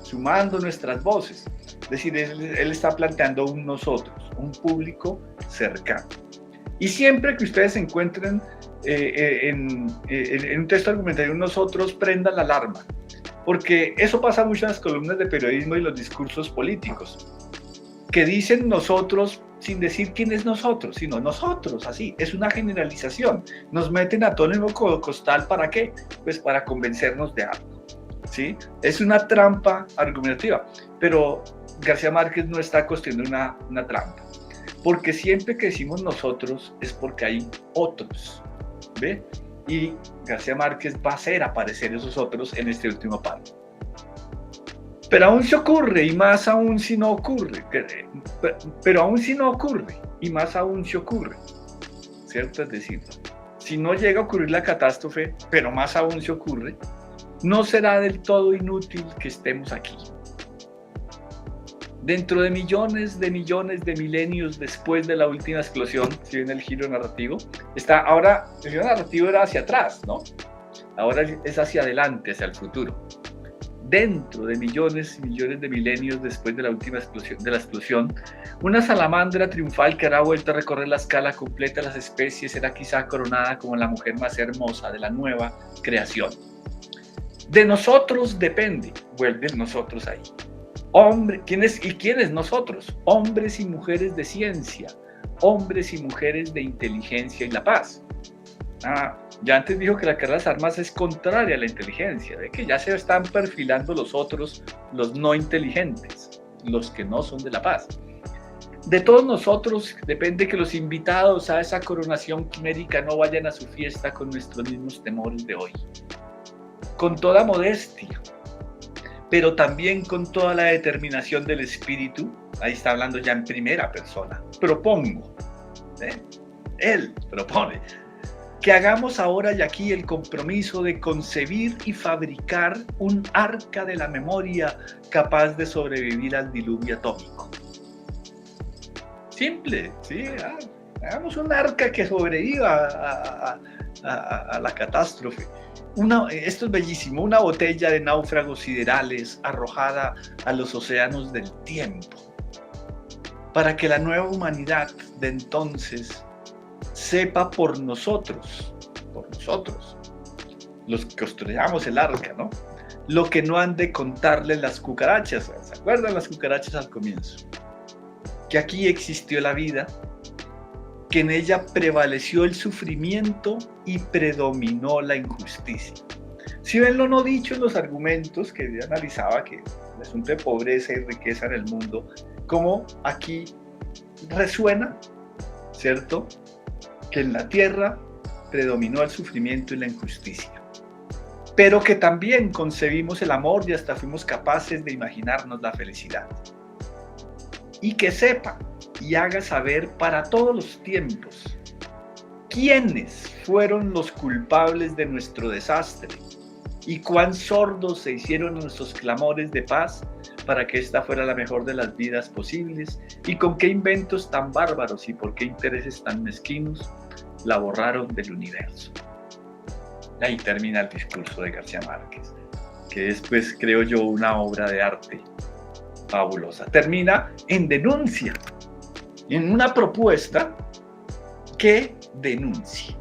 sumando nuestras voces. Es decir, él está planteando un nosotros, un público cercano. Y siempre que ustedes se encuentren en un texto argumentario, nosotros prendan la alarma, porque eso pasa mucho en las columnas de periodismo y los discursos políticos, que dicen nosotros sin decir quién es nosotros, sino nosotros, así, es una generalización. Nos meten a todo el mismo costal, ¿para qué? Pues para convencernos de algo, ¿sí? Es una trampa argumentativa, pero García Márquez no está construyendo una trampa, porque siempre que decimos nosotros es porque hay otros, ¿ve? Y García Márquez va a hacer aparecer esos otros en este último párrafo. Pero aún si ocurre, y más aún si no ocurre, pero aún si no ocurre, y más aún si ocurre, ¿cierto? Es decir, si no llega a ocurrir la catástrofe, pero más aún si ocurre, no será del todo inútil que estemos aquí. Dentro de millones de milenios después de la última explosión, si ven el giro narrativo, ahora el giro narrativo era hacia atrás, ¿no? Ahora es hacia adelante, hacia el futuro. Dentro de millones y millones de milenios después de la última explosión, una salamandra triunfal que hará vuelta a recorrer la escala completa de las especies será quizá coronada como la mujer más hermosa de la nueva creación. De nosotros depende, vuelven nosotros ahí. ¿Quiénes nosotros? Hombres y mujeres de ciencia, hombres y mujeres de inteligencia y la paz. Ya antes dijo que la carrera de las armas es contraria a la inteligencia, de que ya se están perfilando los otros, los no inteligentes, los que no son de la paz. De todos nosotros depende que los invitados a esa coronación quimérica no vayan a su fiesta con nuestros mismos temores de hoy. Con toda modestia, pero también con toda la determinación del espíritu. Ahí está hablando ya en primera persona. Propongo, él propone, que hagamos ahora y aquí el compromiso de concebir y fabricar un arca de la memoria capaz de sobrevivir al diluvio atómico. Simple, ¿sí? Hagamos un arca que sobreviva a la catástrofe. Esto es bellísimo, una botella de náufragos siderales arrojada a los océanos del tiempo, para que la nueva humanidad de entonces sepa por nosotros, los que construyamos el arca, ¿no? Lo que no han de contarle las cucarachas. ¿Se acuerdan las cucarachas al comienzo? Que aquí existió la vida, que en ella prevaleció el sufrimiento y predominó la injusticia. Si ven lo no dicho en los argumentos que yo analizaba, que el asunto de pobreza y riqueza en el mundo, como aquí resuena, ¿cierto?, que en la tierra predominó el sufrimiento y la injusticia, pero que también concebimos el amor y hasta fuimos capaces de imaginarnos la felicidad. Y que sepa y haga saber para todos los tiempos quiénes fueron los culpables de nuestro desastre y cuán sordos se hicieron nuestros clamores de paz para que esta fuera la mejor de las vidas posibles, y con qué inventos tan bárbaros y por qué intereses tan mezquinos la borraron del universo. Ahí termina el discurso de García Márquez, que es, pues, creo yo, una obra de arte fabulosa. Termina en denuncia, en una propuesta que denuncie.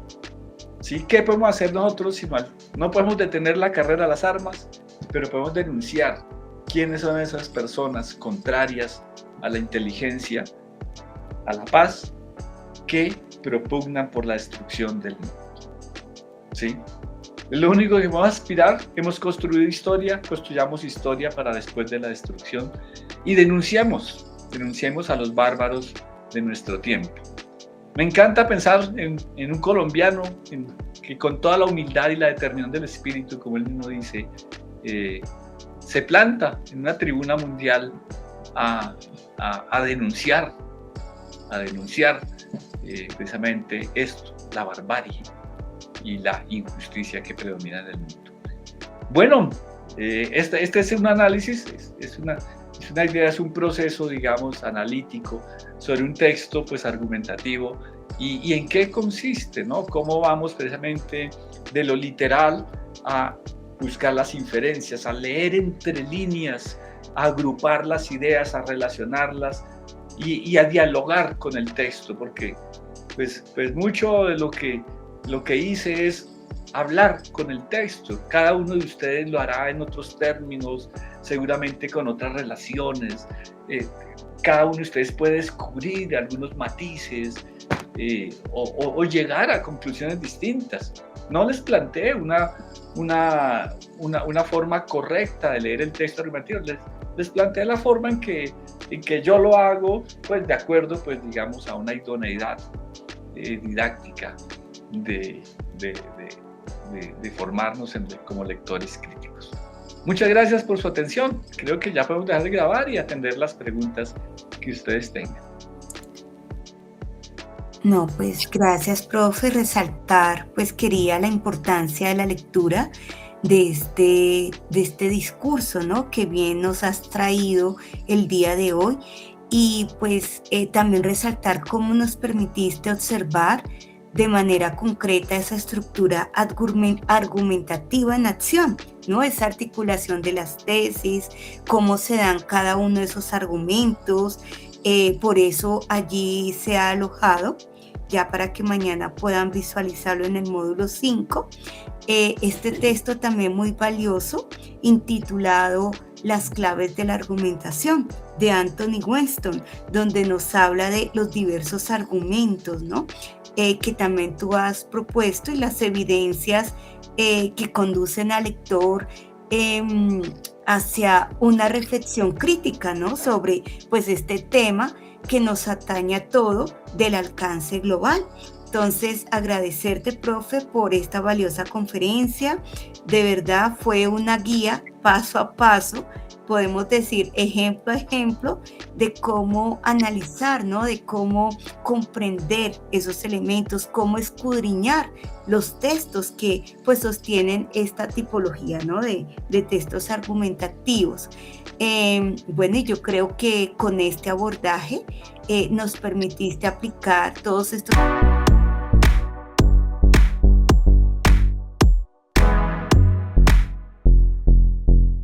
¿Sí? ¿Qué podemos hacer nosotros si no podemos detener la carrera a las armas, pero podemos denunciar quiénes son esas personas contrarias a la inteligencia, a la paz, que propugnan por la destrucción del mundo? ¿Sí? Es lo único que vamos a aspirar. Hemos construido historia, construyamos historia para después de la destrucción y denunciemos a los bárbaros de nuestro tiempo. Me encanta pensar en un colombiano que con toda la humildad y la determinación del espíritu, como él mismo dice, se planta en una tribuna mundial a denunciar precisamente esto, la barbarie y la injusticia que predomina en el mundo. Bueno, este es un análisis, es una idea, es un proceso, digamos, analítico sobre un texto, pues, argumentativo. ¿Y en qué consiste, no? Cómo vamos precisamente de lo literal a buscar las inferencias, a leer entre líneas, a agrupar las ideas, a relacionarlas y a dialogar con el texto, porque pues mucho de lo que hice es hablar con el texto. Cada uno de ustedes lo hará en otros términos, seguramente con otras relaciones. Cada uno de ustedes puede descubrir algunos matices o llegar a conclusiones distintas. No les planteé una forma correcta de leer el texto argumentativo. Les planteé la forma en que yo lo hago, pues de acuerdo, pues digamos, a una idoneidad didáctica de formarnos como lectores críticos. Muchas gracias por su atención. Creo que ya podemos dejar de grabar y atender las preguntas que ustedes tengan. No, pues gracias, profe. Resaltar, pues quería la importancia de la lectura de este discurso, ¿no?, que bien nos has traído el día de hoy, y pues también resaltar cómo nos permitiste observar de manera concreta esa estructura argumentativa en acción, ¿no? Esa articulación de las tesis, cómo se dan cada uno de esos argumentos. Por eso allí se ha alojado, ya para que mañana puedan visualizarlo en el módulo 5, este texto también muy valioso, intitulado Las claves de la argumentación, de Anthony Weston, donde nos habla de los diversos argumentos, ¿no?, que también tú has propuesto, y las evidencias que conducen al lector hacia una reflexión crítica, ¿no?, sobre, pues, este tema que nos atañe a todo, del alcance global. Entonces, agradecerte, profe, por esta valiosa conferencia. De verdad fue una guía paso a paso, podemos decir ejemplo a ejemplo, de cómo analizar, ¿no? De cómo comprender esos elementos, cómo escudriñar los textos que pues sostienen esta tipología, ¿no? De textos argumentativos. Bueno, y yo creo que con este abordaje nos permitiste aplicar todos estos